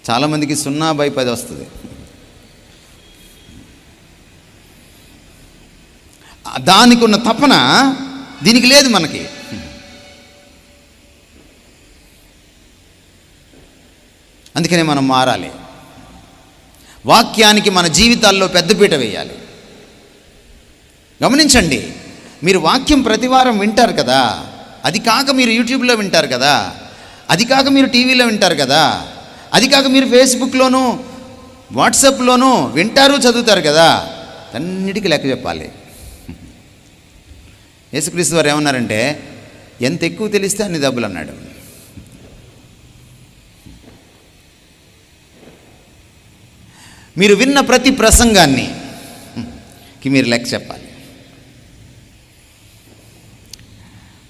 చాలామందికి 0/10 వస్తుంది. దానికి ఉన్న తపన దీనికి లేదు మనకి. అందుకనే మనం మారాలి. వాక్యానికి మన జీవితాల్లో పెద్దపీట వేయాలి. గమనించండి, మీరు వాక్యం ప్రతివారం వింటారు కదా, అది కాక మీరు యూట్యూబ్లో వింటారు కదా, అది కాక మీరు టీవీలో వింటారు కదా, అది కాక మీరు ఫేస్బుక్లోనూ వాట్సాప్లోనూ వింటారు, చదువుతారు కదా, అన్నిటికీ లెక్క చెప్పాలి. యేసుక్రీస్తు వారు ఏమన్నారంటే, ఎంత ఎక్కువ తెలిస్తే అన్ని డబ్బులు అన్నాడు. మీరు విన్న ప్రతి ప్రసంగాన్ని మీరు లెక్క చెప్పాలి.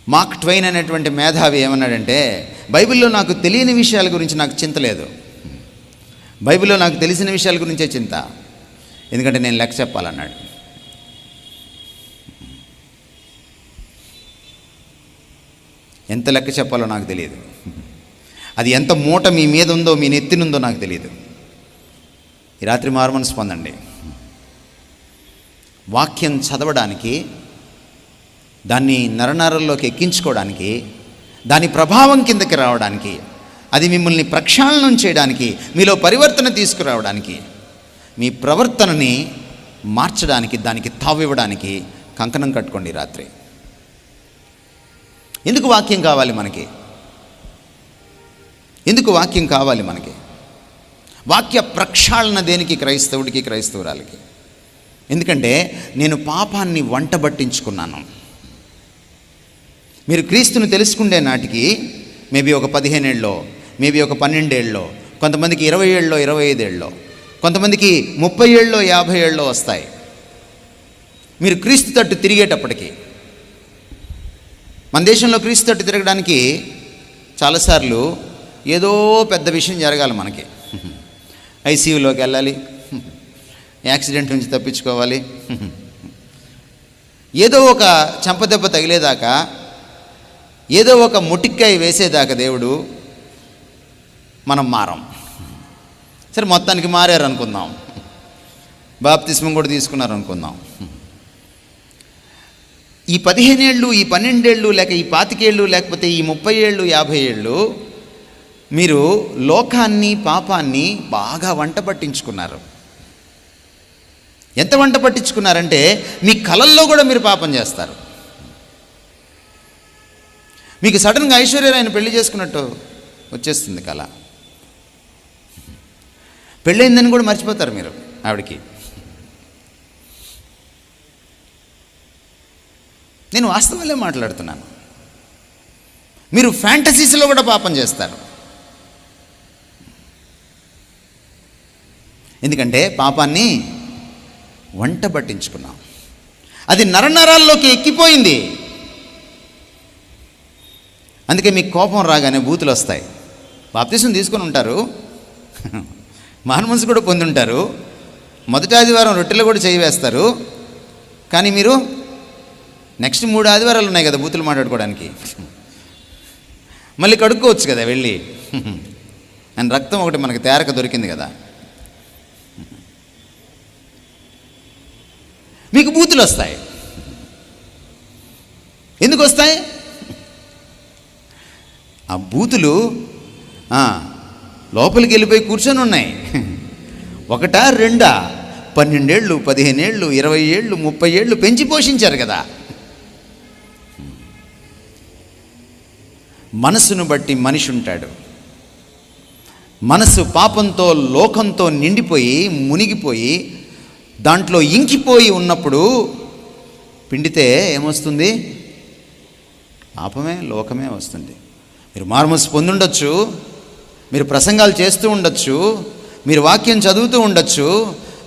మార్క్ ట్వైన్ అనేటువంటి మేధావి ఏమన్నాడంటే, బైబిల్లో నాకు తెలియని విషయాల గురించి నాకు చింత లేదు, బైబిల్లో నాకు తెలిసిన విషయాల గురించే చింత, ఎందుకంటే నేను లెక్క చెప్పాలన్నాడు. ఎంత లెక్క చెప్పాలో నాకు తెలియదు, అది ఎంత మూట మీ మీద ఉందో, మీ నెత్తినుందో నాకు తెలియదు. ఈ రాత్రి మారుమనసు పొందండి. వాక్యం చదవడానికి, దాన్ని నరనరల్లోకి ఎక్కించుకోవడానికి, దాని ప్రభావం కిందకి రావడానికి, అది మిమ్మల్ని ప్రక్షాళనం చేయడానికి, మీలో పరివర్తన తీసుకురావడానికి, మీ ప్రవర్తనని మార్చడానికి, దానికి తావివ్వడానికి కంకణం కట్టుకోండి రాత్రి. ఎందుకు వాక్యం కావాలి మనకి? ఎందుకు వాక్యం కావాలి మనకి? వాక్య ప్రక్షాళన దేనికి? క్రైస్తవుడికి, క్రైస్తవురాలకి. ఎందుకంటే నేను పాపాన్ని వంటబట్టించుకున్నాను. మీరు క్రీస్తుని తెలుసుకుండే నాటికి మేబీ ఒక 15 ఏళ్ళలో, మేబీ ఒక 12 ఏళ్ళలో, కొంతమందికి 20 ఏళ్ళలో, 25 ఏళ్ళలో, కొంతమందికి 30 ఏళ్ళలో, 50 ఏళ్ళలో వస్తాయి. మీరు క్రీస్తు తట్టు తిరిగేటప్పటికి, మన దేశంలో క్రీస్తు తట్టు తిరగడానికి చాలాసార్లు ఏదో పెద్ద విషయం జరగాలి మనకి. ఐసీయూలోకి వెళ్ళాలి, యాక్సిడెంట్ నుంచి తప్పించుకోవాలి, ఏదో ఒక చెంపదెబ్బ తగిలేదాకా, ఏదో ఒక ముటిక్కాయ వేసేదాకా దేవుడు మనం మారం. సరే, మొత్తానికి మారారు అనుకుందాం, బాప్తిస్మం కూడా తీసుకున్నారు అనుకుందాం. ఈ 15 ఏళ్ళు, ఈ 12 ఏళ్ళు, లేక ఈ 25 ఏళ్ళు, లేకపోతే ఈ 30 ఏళ్ళు, 50 ఏళ్ళు మీరు లోకాన్ని, పాపాన్ని బాగా వంట పట్టించుకున్నారు. ఎంత వంట పట్టించుకున్నారంటే మీ కలల్లో కూడా మీరు పాపం చేస్తారు. మీకు సడన్గా ఐశ్వర్యరాయని పెళ్లి చేసుకున్నట్టు వచ్చేస్తుంది కళ. పెళ్ళయిందని కూడా మర్చిపోతారు మీరు ఆవిడకి. నేను వాస్తవాలే మాట్లాడుతున్నాను. మీరు ఫ్యాంటసీస్లో కూడా పాపం చేస్తారు. ఎందుకంటే పాపాన్ని వంట పట్టించుకున్నాం, అది నరనరాల్లోకి ఎక్కిపోయింది. అందుకే మీకు కోపం రాగానే బూతులు వస్తాయి. బాప్తిసం తీసుకొని ఉంటారు, మానమనసు కూడా పొంది ఉంటారు, మొదటి ఆదివారం రొట్టెలు కూడా చేయవేస్తారు. కానీ మీరు నెక్స్ట్ 3 ఆదివారాలు ఉన్నాయి కదా బూతులు మాట్లాడుకోవడానికి. మళ్ళీ కడుక్కోవచ్చు కదా వెళ్ళి. అని రక్తం ఒకటి మనకి తేరక దొరికింది కదా. మీకు బూతులు వస్తాయి. ఎందుకు వస్తాయి? ఆ బూతులు లోపలికి వెళ్ళిపోయి కూర్చొని ఉన్నాయి. 1, 2, 12 ఏళ్ళు, 15 ఏళ్ళు, 20 ఏళ్ళు, 30 ఏళ్ళు పెంచి పోషించారు కదా. మనసును బట్టి మనిషి ఉంటాడు. మనసు పాపంతో లోకంతో నిండిపోయి మునిగిపోయి దాంట్లో ఇంకిపోయి ఉన్నప్పుడు పిండితే ఏమొస్తుంది? పాపమే, లోకమే వస్తుంది. మీరు మారుమనసు పొందుండొచ్చు, మీరు ప్రసంగాలు చేస్తూ ఉండొచ్చు, మీరు వాక్యం చదువుతూ ఉండొచ్చు,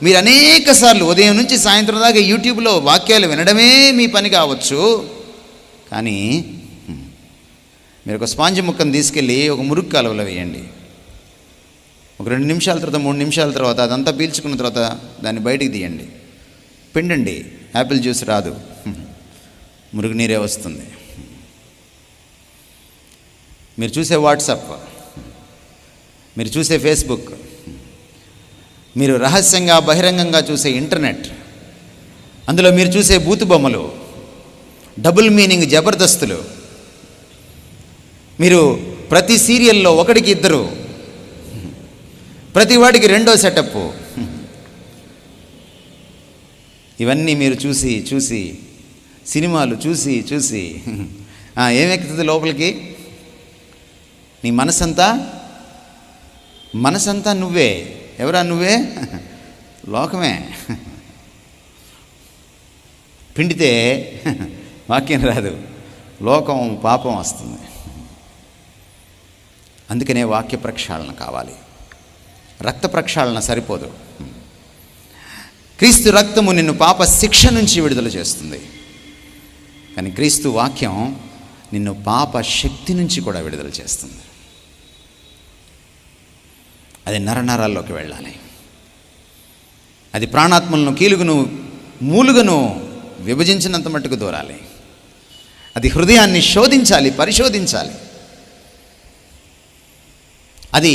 మీరు అనేక సార్లు ఉదయం నుంచి సాయంత్రం దాకా యూట్యూబ్లో వాక్యాలు వినడమే మీ పని కావచ్చు. కానీ మీరు ఒక స్పాంజి ముక్కను తీసుకెళ్ళి ఒక మురుగు కాలువలో వేయండి. ఒక 2 నిమిషాల తర్వాత 3 నిమిషాల తర్వాత అదంతా పీల్చుకున్న తర్వాత దాన్ని బయటికి తీయండి, పిండండి. యాపిల్ జ్యూస్ రాదు, మురుగు నీరే వస్తుంది. మీరు చూసే వాట్సాప్, మీరు చూసే ఫేస్బుక్, మీరు రహస్యంగా బహిరంగంగా చూసే ఇంటర్నెట్, అందులో మీరు చూసే బూతు బొమ్మలు, డబుల్ మీనింగ్ జబర్దస్తులు, మీరు ప్రతి సీరియల్లో 1కి 2, ప్రతి వాడికి 2వ సెటప్, ఇవన్నీ మీరు చూసి సినిమాలు చూసి ఏమెక్కుతుంది లోపలికి? నీ మనసంతా నువ్వే. ఎవరా నువ్వే? లోకమే. పిండితే వాక్యం రాదు, లోకం పాపం వస్తుంది. అందుకనే వాక్య ప్రక్షాళన కావాలి, రక్త ప్రక్షాళన సరిపోదు. క్రీస్తు రక్తము నిన్ను పాప శిక్ష నుంచి విడుదల చేస్తుంది, కానీ క్రీస్తు వాక్యం నిన్ను పాప శక్తి నుంచి కూడా విడుదల చేస్తుంది. అది నరనరాల్లోకి వెళ్ళాలి. అది ప్రాణాత్మలను కీలుగును మూలుగను విభజించినంత మట్టుకు దూరాలి. అది హృదయాన్ని శోధించాలి, పరిశోధించాలి. అది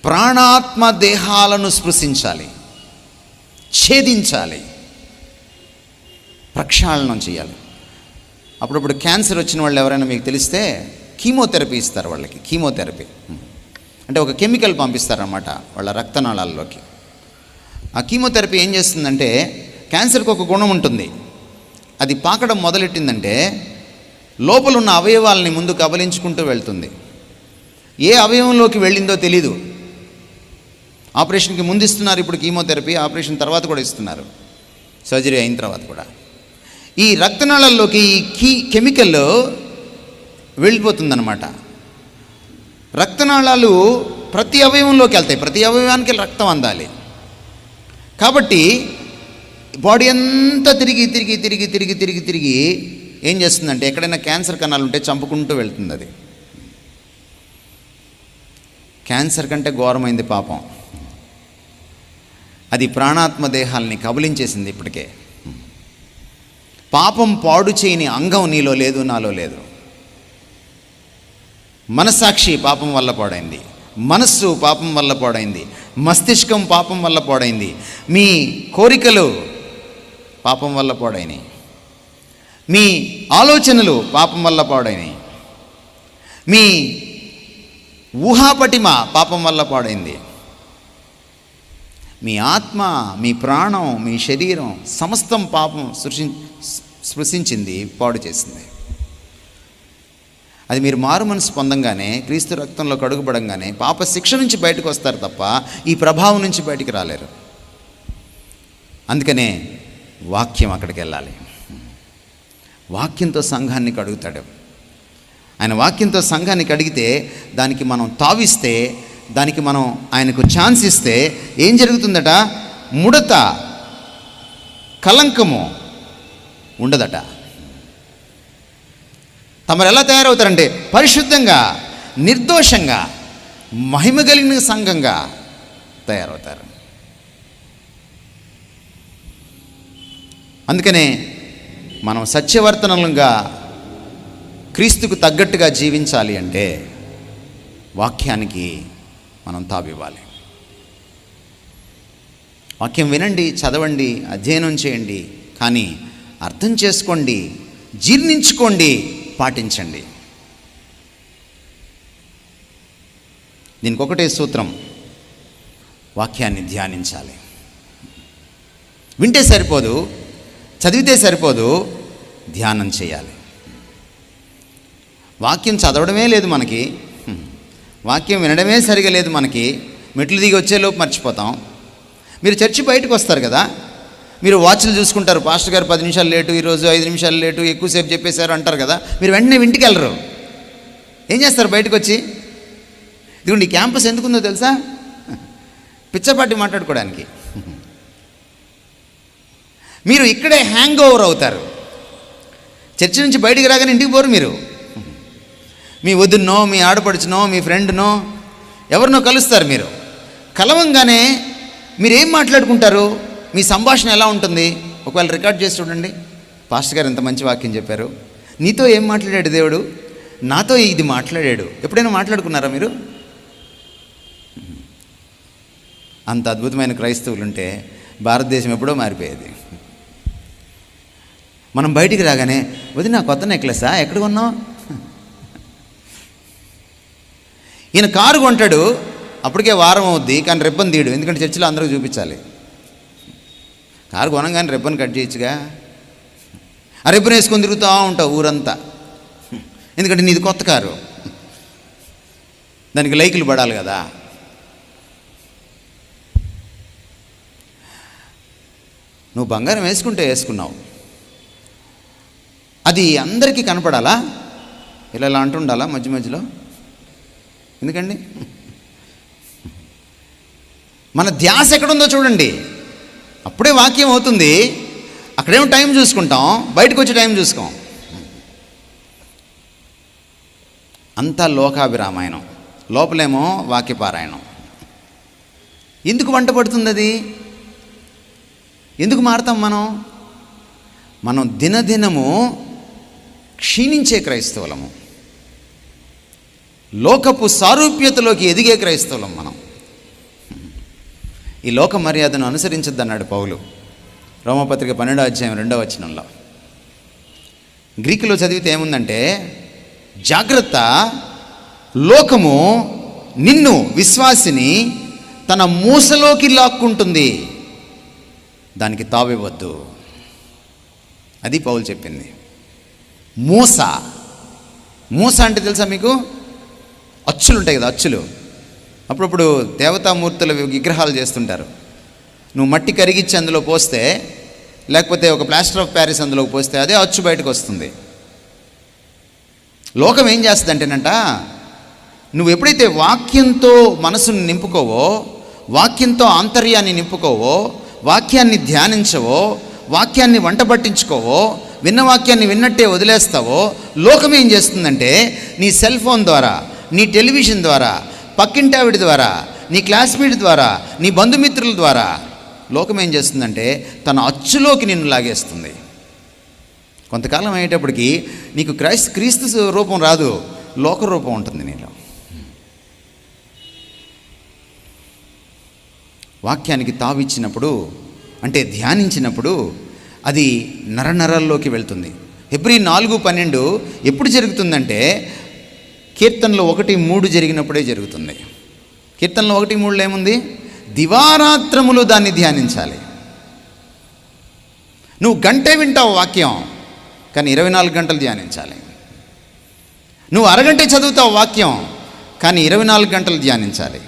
ప్రాణాత్మ దేహాలను స్పృశించాలి, ఛేదించాలి, ప్రక్షాళనం చేయాలి. అప్పుడప్పుడు క్యాన్సర్ వచ్చిన వాళ్ళు ఎవరైనా మీకు తెలిస్తే కీమోథెరపీ ఇస్తారు వాళ్ళకి. కీమోథెరపీ అంటే ఒక కెమికల్ పంపిస్తారన్నమాట వాళ్ళ రక్తనాళాల్లోకి. ఆ కీమోథెరపీ ఏం చేస్తుందంటే, క్యాన్సర్కి ఒక గుణం ఉంటుంది, అది పాకడం మొదలెట్టిందంటే లోపల ఉన్న అవయవాల్ని ముందు కబలించుకుంటూ వెళ్తుంది. ఏ అవయవంలోకి వెళ్ళిందో తెలీదు. ఆపరేషన్కి ముందు ఇస్తున్నారు ఇప్పుడు కీమోథెరపీ, ఆపరేషన్ తర్వాత కూడా ఇస్తున్నారు, సర్జరీ అయిన తర్వాత కూడా. ఈ రక్తనాళాల్లోకి ఈ కెమికల్ వెళ్ళిపోతుందన్నమాట. రక్తనాళాలు ప్రతి అవయవంలోకి వెళ్తాయి, ప్రతి అవయవానికి రక్తం అందాలి. కాబట్టి బాడీ అంతా తిరిగి ఏం చేస్తుందంటే, ఎక్కడైనా క్యాన్సర్ కణాలు ఉంటే చంపుకుంటూ వెళ్తుంది. అది క్యాన్సర్ కంటే ఘోరమైంది పాపం. అది ప్రాణాత్మ దేహాలని కబలించేసింది ఇప్పటికే. పాపం పాడు చేయని అంగం నీలో లేదు, నాలో లేదు. మనస్సాక్షి పాపం వల్ల పాడైంది, మనస్సు పాపం వల్ల పాడైంది, మస్తిష్కం పాపం వల్ల పాడైంది, మీ కోరికలు పాపం వల్ల పాడైనాయి, మీ ఆలోచనలు పాపం వల్ల పాడైనాయి, మీ ఊహాపటిమ పాపం వల్ల పాడైంది, మీ ఆత్మ, మీ ప్రాణం, మీ శరీరం సమస్తం పాపం స్పృశించింది, పాడు చేసింది. అది మీరు మారు మనసు పొందంగానే, క్రీస్తు రక్తంలో కడుగుపడంగానే పాప శిక్ష నుంచి బయటకు వస్తారు తప్ప ఈ ప్రభావం నుంచి బయటికి రాలేరు. అందుకనే వాక్యం అక్కడికి వెళ్ళాలి. వాక్యంతో సంఘాన్ని కడుగుతాడు ఆయన. వాక్యంతో సంఘాన్ని కడిగితే, దానికి మనం తావిస్తే, దానికి మనం ఆయనకు ఛాన్స్ ఇస్తే ఏం జరుగుతుందట? ముడత, కలంకము ఉండదట. తమరు ఎలా తయారవుతారంటే పరిశుద్ధంగా, నిర్దోషంగా, మహిమ కలిగిన సంఘంగా తయారవుతారు. అందుకనే మనం సత్యవర్తనంగా క్రీస్తుకు తగ్గట్టుగా జీవించాలి అంటే వాక్యానికి మనం తావివ్వాలి. వాక్యం వినండి, చదవండి, అధ్యయనం చేయండి, కానీ అర్థం చేసుకోండి, జీర్ణించుకోండి, పాటించండి. దీనికి ఒకటే సూత్రం: వాక్యాన్ని ధ్యానించాలి. వింటే సరిపోదు, చదివితే సరిపోదు, ధ్యానం చేయాలి. వాక్యం చదవడమే లేదు మనకి, వాక్యం వినడమే సరిగా లేదు మనకి. మెట్లు దిగి వచ్చేలోపు మర్చిపోతాం. మీరు చర్చి బయటకు వస్తారు కదా, మీరు వాచ్లు చూసుకుంటారు. పాస్టర్ గారు 10 నిమిషాలు లేటు, ఈరోజు 5 నిమిషాలు లేటు, ఎక్కువసేపు చెప్పేశారు అంటారు కదా. మీరు వెంటనే ఇంటికి వెళ్ళరు. ఏం చేస్తారు బయటకు వచ్చి? ఇదిగోండి, ఈ క్యాంపస్ ఎందుకుందో తెలుసా? పిచ్చపాటి మాట్లాడుకోవడానికి. మీరు ఇక్కడే హ్యాంగ్ ఓవర్ అవుతారు. చర్చి నుంచి బయటికి రాగానే ఇంటికి పోరు. మీరు మీ వదిన్నో, మీ ఆడపడుచునో, మీ ఫ్రెండ్నో, ఎవరినో కలుస్తారు. మీరు కలవంగానే మీరేం మాట్లాడుకుంటారు? మీ సంభాషణ ఎలా ఉంటుంది? ఒకవేళ రికార్డ్ చేసి చూడండి. పాస్టర్ గారు ఎంత మంచి వాక్యం చెప్పారు, నీతో ఏం మాట్లాడాడు దేవుడు, నాతో ఇది మాట్లాడాడు. ఎప్పుడైనా మాట్లాడుకున్నారా మీరు? అంత అద్భుతమైన క్రైస్తవులు ఉంటే భారతదేశం ఎప్పుడో మారిపోయేది. మనం బయటికి రాగానే, వదిన కొత్త నెక్లెసా, ఎక్కడ కొన్నావు? ఈయన కారు కొంటాడు, అప్పటికే వారం అవుద్ది, కానీ రిబ్బన్ తీయడు. ఎందుకంటే చర్చిలో అందరూ చూపించాలి. కారు కొనంగానే రిబ్బన్ కట్ చేయొచ్చుగా. ఆ రిబ్బన్ వేసుకొని తిరుగుతూ ఉంటావు ఊరంతా. ఎందుకంటే నీది కొత్త కారు, దానికి లైకులు పడాలి కదా. నువ్వు బంగారం వేసుకుంటే వేసుకున్నావు, అది అందరికీ కనపడాలా? ఇలా అంటుండాలా మధ్య మధ్యలో? ఎందుకండి? మన ధ్యాస ఎక్కడుందో చూడండి, అప్పుడే వాక్యం అవుతుంది. అక్కడేమో టైం చూసుకుంటాం, బయటకు వచ్చే టైం చూసుకోం. అంతా లోకాభిరామాయణం, లోపలేమో వాక్యపారాయణం. ఎందుకు వంట పడుతుంది అది? ఎందుకు మారుతాం మనం దినదినము క్షీణించే క్రైస్తవులము, లోకపు సారూప్యతలోకి ఎదిగే క్రైస్తవులం మనం. ఈ లోక మర్యాదను అనుసరించద్దన్నాడు పౌలు రోమపత్రిక 12వ అధ్యాయం 2వ వచనంలో. గ్రీకులో చదివితే ఏముందంటే, జాగ్రత్త, లోకము నిన్ను, విశ్వాసిని, తన మూసలోకి లాక్కుంటుంది, దానికి తావివ్వద్దు. అది పౌలు చెప్పింది. మూస అంటే తెలుసా మీకు? అచ్చులు ఉంటాయి కదా, అచ్చులు. అప్పుడప్పుడు దేవతామూర్తుల విగ్రహాలు చేస్తుంటారు. నువ్వు మట్టి కరిగిచ్చి అందులో పోస్తే, లేకపోతే ఒక ప్లాస్టర్ ఆఫ్ ప్యారిస్ అందులోకి పోస్తే అదే అచ్చు బయటకు వస్తుంది. లోకం ఏం చేస్తుందంటేనంట, నువ్వు ఎప్పుడైతే వాక్యంతో మనసును నింపుకోవో, వాక్యంతో ఆంతర్యాన్ని నింపుకోవో, వాక్యాన్ని ధ్యానించవో, వాక్యాన్ని వంట పట్టించుకోవో, విన్న వాక్యాన్ని విన్నట్టే వదిలేస్తావో, లోకం ఏం చేస్తుందంటే నీ సెల్ ఫోన్ ద్వారా, నీ టెలివిజన్ ద్వారా, పక్కింటి ఆవిడ ద్వారా, నీ క్లాస్మేట్ ద్వారా, నీ బంధుమిత్రుల ద్వారా లోకం ఏం చేస్తుందంటే తన అచ్చులోకి నిన్ను లాగేస్తుంది. కొంతకాలం అయ్యేటప్పటికి నీకు క్రీస్తు రూపం రాదు, లోక రూపం ఉంటుంది నీలో. వాక్యానికి తావిచ్చినప్పుడు, అంటే ధ్యానించినప్పుడు అది నరనరాల్లోకి వెళ్తుంది. హెబ్రీ 4:12 ఎప్పుడు జరుగుతుందంటే కీర్తనలో 1:3 జరిగినప్పుడే జరుగుతుంది. కీర్తనలో 1:3 ఏముంది? దివారాత్రములు దాన్ని ధ్యానించాలి. నువ్వు గంటే వింటావు వాక్యం, కానీ 24 గంటలు ధ్యానించాలి. నువ్వు అరగంటే చదువుతావు వాక్యం, కానీ 24 గంటలు ధ్యానించాలి.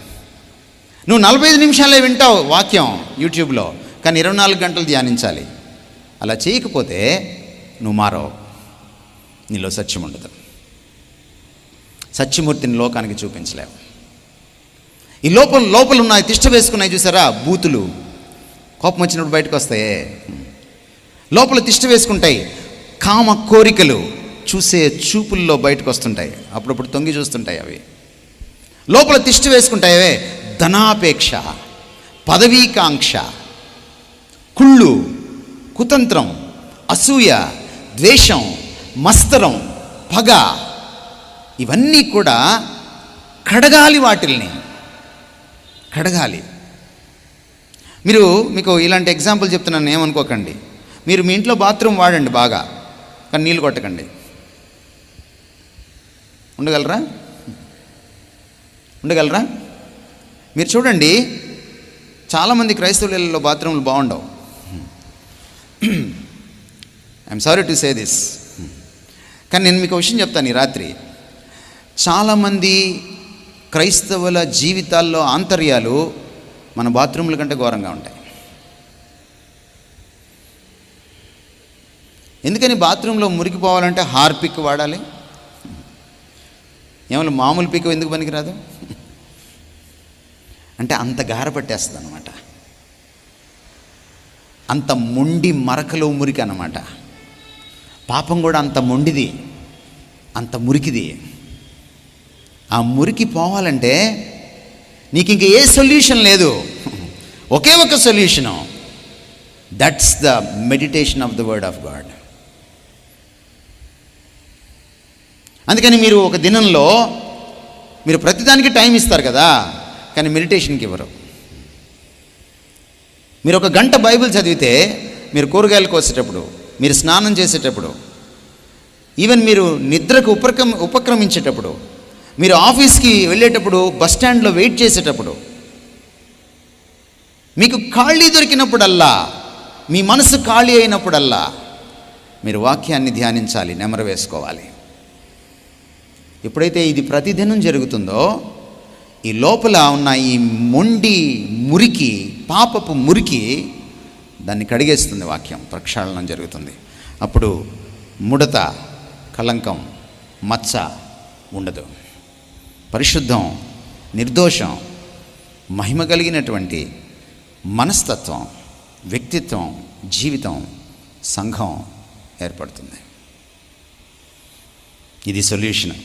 నువ్వు 45 నిమిషాలే వింటావు వాక్యం యూట్యూబ్లో, కానీ 24 గంటలు ధ్యానించాలి. అలా చేయకపోతే నువ్వు మారవు, నీలో సత్యం ఉండదు. సత్యమూర్తిని లోకానికి చూపించలేవు. ఈ లోపల ఉన్నాయి, తిష్ట వేసుకున్నాయి చూసారా, బూతులు. కోపం వచ్చినప్పుడు బయటకు వస్తాయే. లోపల తిష్ట వేసుకుంటాయి కామ కోరికలు, చూసే చూపుల్లో బయటకు వస్తుంటాయి, అప్పుడప్పుడు తొంగి చూస్తుంటాయి అవి. లోపల తిష్ట వేసుకుంటాయే ధనాపేక్ష, పదవీకాంక్ష, కుళ్ళు, కుతంత్రం, అసూయ, ద్వేషం, మస్తరం, పగ. ఇవన్నీ కూడా కడగాలి, వాటిల్ని కడగాలి. మీకు ఇలాంటి ఎగ్జాంపుల్ చెప్తున్నాను, ఏమనుకోకండి. మీరు మీ ఇంట్లో బాత్రూమ్ వాడండి బాగా, కానీ నీళ్ళు కొట్టకండి. ఉండగలరా? మీరు చూడండి, చాలామంది క్రైస్తవులలో బాత్రూమ్లు బాగుండవు. I'm sorry to say this, కానీ నేను మీకు విషయం చెప్తాను. ఈ రాత్రి చాలామంది క్రైస్తవుల జీవితాల్లో ఆంతర్యాలు మన బాత్రూమ్ల కంటే ఘోరంగా ఉంటాయి. ఎందుకని బాత్రూంలో మురికిపోవాలంటే హార్పిక్ వాడాలి? ఏమన్నా మామూలు పిక్ ఎందుకు పనికిరాదు? అంటే అంత గార పట్టేస్తుంది అన్నమాట, అంత మొండి మరకలో మురికి అన్నమాట. పాపం కూడా అంత మొండిది, అంత మురికిది. ఆ మురికి పోవాలంటే నీకు ఇంక ఏ సొల్యూషన్ లేదు, ఒకే ఒక solution. That's the meditation of the word of God. అందుకని మీరు ఒక దినంలో మీరు ప్రతిదానికి టైం ఇస్తారు కదా, కానీ మెడిటేషన్కి ఇవ్వరు. మీరు 1 గంట బైబిల్ చదివితే, మీరు కూరగాయలు కోసేటప్పుడు, మీరు స్నానం చేసేటప్పుడు, ఈవెన్ మీరు నిద్రకు ఉపక్రమించేటప్పుడు, మీరు ఆఫీస్కి వెళ్ళేటప్పుడు, బస్ స్టాండ్లో వెయిట్ చేసేటప్పుడు, మీకు ఖాళీ దొరికినప్పుడల్లా, మీ మనసు ఖాళీ అయినప్పుడల్లా మీరు వాక్యాన్ని ధ్యానించాలి, నెమరు వేసుకోవాలి. ఎప్పుడైతే ఇది ప్రతిదినం జరుగుతుందో, ఈ లోపల ఉన్న ఈ మొండి మురికి, పాపపు మురికి, దాన్ని కడిగేస్తుంది వాక్యం, ప్రక్షాళనం జరుగుతుంది. అప్పుడు ముడత, కళంకం, మచ్చ ఉండదు. పరిశుద్ధం, నిర్దోషం, మహిమ కలిగినటువంటి మనస్తత్వం, వ్యక్తిత్వం, జీవితం, సంఘం ఏర్పడుతుంది. ఇది సొల్యూషన్.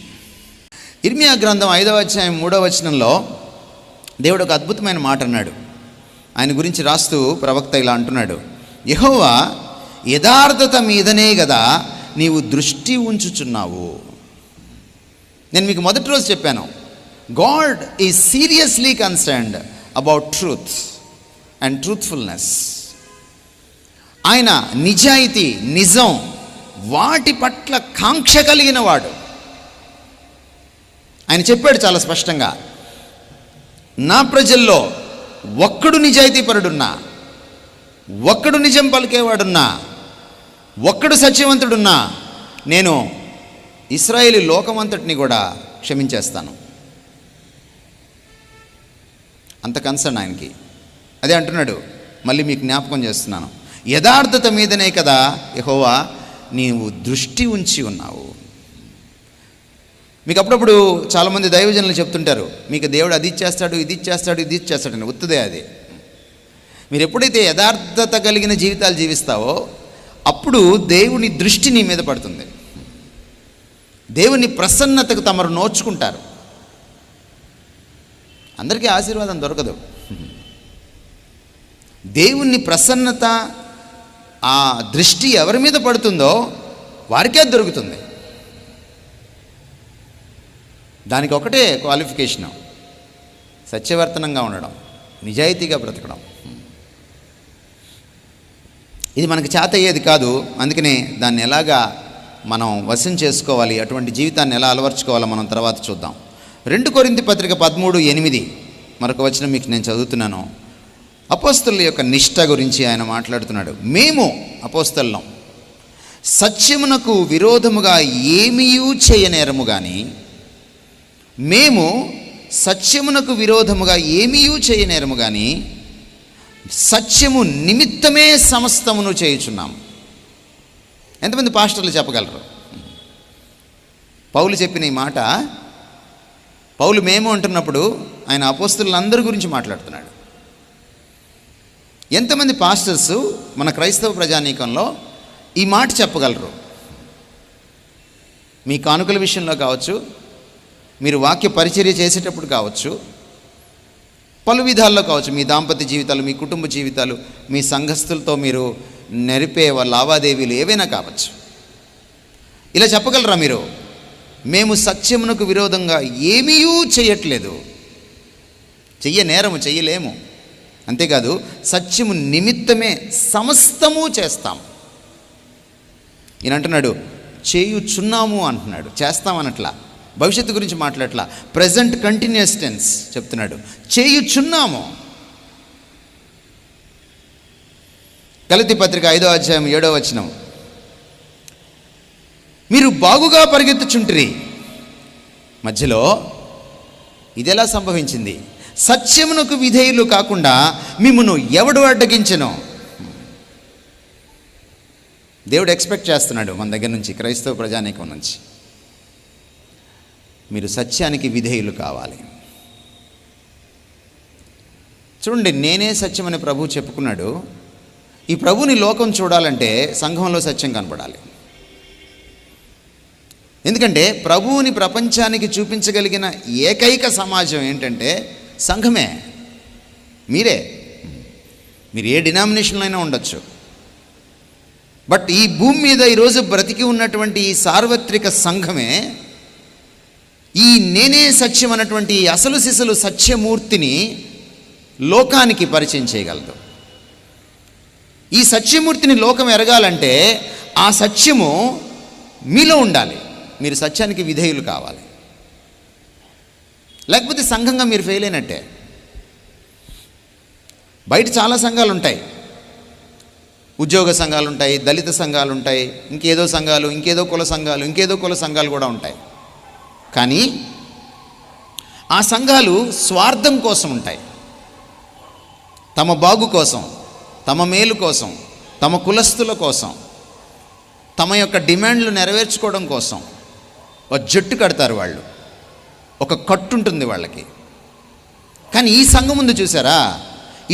ఇర్మియా గ్రంథం 5వ అధ్యాయం 3వ వచనంలో దేవుడు ఒక అద్భుతమైన మాట అన్నాడు. ఆయన గురించి రాస్తూ ప్రవక్త ఇలా అంటున్నాడు, యెహోవా యథార్థత మీదనే కదా నీవు దృష్టి ఉంచుచున్నావు. నేను మీకు మొదటి రోజు చెప్పాను, God is seriously concerned about truth and truthfulness. ఆయన నిజాయితీ, నిజం, వాటి పట్ల కాంక్ష కలిగిన వాడు. ఆయన చెప్పాడు చాలా స్పష్టంగా, నా ప్రజల్లో ఒక్కడు నిజాయితీపరుడున్నా, ఒక్కడు నిజం పలికేవాడున్నా, ఒక్కడు సత్యవంతుడున్నా, నేను ఇశ్రాయేలు లోకమంతటిని కూడా క్షమించేస్తాను. అంత కన్సర్న్ ఆయనకి. అదే అంటున్నాడు, మళ్ళీ మీకు జ్ఞాపకం చేస్తున్నాను, యథార్థత మీదనే కదా యెహోవా నీవు దృష్టి ఉంచి ఉన్నావు. మీకు అప్పుడప్పుడు చాలామంది దైవజనులు చెప్తుంటారు, మీకు దేవుడు అది ఇచ్చేస్తాడు, ఇది ఇచ్చేస్తాడు, ఇది ఇచ్చేస్తాడని. ఉత్తదే అది. మీరు ఎప్పుడైతే యథార్థత కలిగిన జీవితాలు జీవిస్తావో, అప్పుడు దేవుని దృష్టి నీ మీద పడుతుంది. దేవుని ప్రసన్నతకు తమరు నోచుకుంటారు. అందరికీ ఆశీర్వాదం దొరకదు. దేవుని ప్రసన్నత, ఆ దృష్టి ఎవరి మీద పడుతుందో వారికే దొరుకుతుంది. దానికి ఒకటే క్వాలిఫికేషను, సత్యవర్తనంగా ఉండడం, నిజాయితీగా బ్రతకడం. ఇది మనకు చేత అయ్యేది కాదు. అందుకనే దాన్ని ఎలాగా మనం వశం చేసుకోవాలి, అటువంటి జీవితాన్ని ఎలా అలవర్చుకోవాలో మనం తర్వాత చూద్దాం. 2 కొరింథీ పత్రిక 13:8 మరొక వచనం మీకు నేను చదువుతున్నాను. అపోస్తలుల యొక్క నిష్ఠ గురించి ఆయన మాట్లాడుతున్నాడు. మేము అపోస్తలులం, సత్యమునకు విరోధముగా ఏమీయూ చేయనేరము గాని, మేము సత్యమునకు విరోధముగా ఏమీయూ చేయనేరము గాని సత్యము నిమిత్తమే సమస్తమును చేయుచున్నాము. ఎంతమంది పాస్టర్లు చెప్పగలరు? పౌలు చెప్పిన ఈ మాట, పౌలు మేము అంటున్నప్పుడు ఆయన అపోస్తలులందరి గురించి మాట్లాడుతున్నాడు. ఎంతమంది పాస్టర్స్ మన క్రైస్తవ ప్రజానీకంలో ఈ మాట చెప్పగలరు? మీ కానుకల విషయంలో కావచ్చు, మీరు వాక్య పరిచర్య చేసేటప్పుడు కావచ్చు, పలు విధాల్లో కావచ్చు, మీ దాంపత్య జీవితాలు, మీ కుటుంబ జీవితాలు, మీ సంఘస్థులతో మీరు నెరిపే లావాదేవీలు ఏవైనా కావచ్చు. ఇలా చెప్పగలరా మీరు? మేము సత్యమునకు విరోధంగా ఏమీయూ చేయట్లేదు, చేయలేము. అంతేకాదు సత్యము నిమిత్తమే సమస్తము చేస్తాం. ఈయన అంటున్నాడు చేయుచున్నాము అంటున్నాడు, చేస్తామనట్లా, భవిష్యత్తు గురించి మాట్లాడట్లా, ప్రజెంట్ కంటిన్యూస్ టెన్స్ చెప్తున్నాడు. చేయుచున్నాము. గలతీ పత్రిక 5వ అధ్యాయం 7వ వచనం, మీరు బాగుగా పరిగెత్తుచుంటిరి. మధ్యలో ఇదెలా సంభవించింది? సత్యమునకు విధేయులు కాకుండా మిమ్మును ఎవడు అడ్డగించెనో. దేవుడు ఎక్స్పెక్ట్ చేస్తున్నాడు మన దగ్గర నుంచి, క్రైస్తవ ప్రజానీకం నుంచి, మీరు సత్యానికి విధేయులు కావాలి. చూడండి, నేనే సత్యమని ప్రభువు చెప్పుకున్నాడు. ఈ ప్రభుని లోకం చూడాలంటే సంఘంలో సత్యం కనపడాలి. ఎందుకంటే ప్రభువుని ప్రపంచానికి చూపించగలిగిన ఏకైక సమాజం ఏంటంటే సంఘమే. మీరు ఏ డినామినేషన్లో అయినా ఉండొచ్చు, బట్ ఈ భూమి మీద ఈరోజు బ్రతికి ఉన్నటువంటి ఈ సార్వత్రిక సంఘమే ఈ నేనే సత్యం అన్నటువంటి అసలు సిసలు సత్యమూర్తిని లోకానికి పరిచయం చేయగలదు. ఈ సత్యమూర్తిని లోకం ఎరగాలంటే ఆ సత్యము మీలో ఉండాలి. మీరు సత్యానికి విధేయులు కావాలి. లేకపోతే సంఘంగా మీరు ఫెయిల్ అయినట్టే. బయట చాలా సంఘాలు ఉంటాయి, ఉద్యోగ సంఘాలు ఉంటాయి, దళిత సంఘాలు ఉంటాయి, ఇంకేదో సంఘాలు, ఇంకేదో కుల సంఘాలు కూడా ఉంటాయి. కానీ ఆ సంఘాలు స్వార్థం కోసం ఉంటాయి. తమ బాగు కోసం, తమ మేలు కోసం, తమ కులస్తుల కోసం, తమ యొక్క డిమాండ్లు నెరవేర్చుకోవడం కోసం ఒక జట్టు కడతారు వాళ్ళు, ఒక కట్టు ఉంటుంది వాళ్ళకి. కానీ ఈ సంఘం ముందు చూసారా,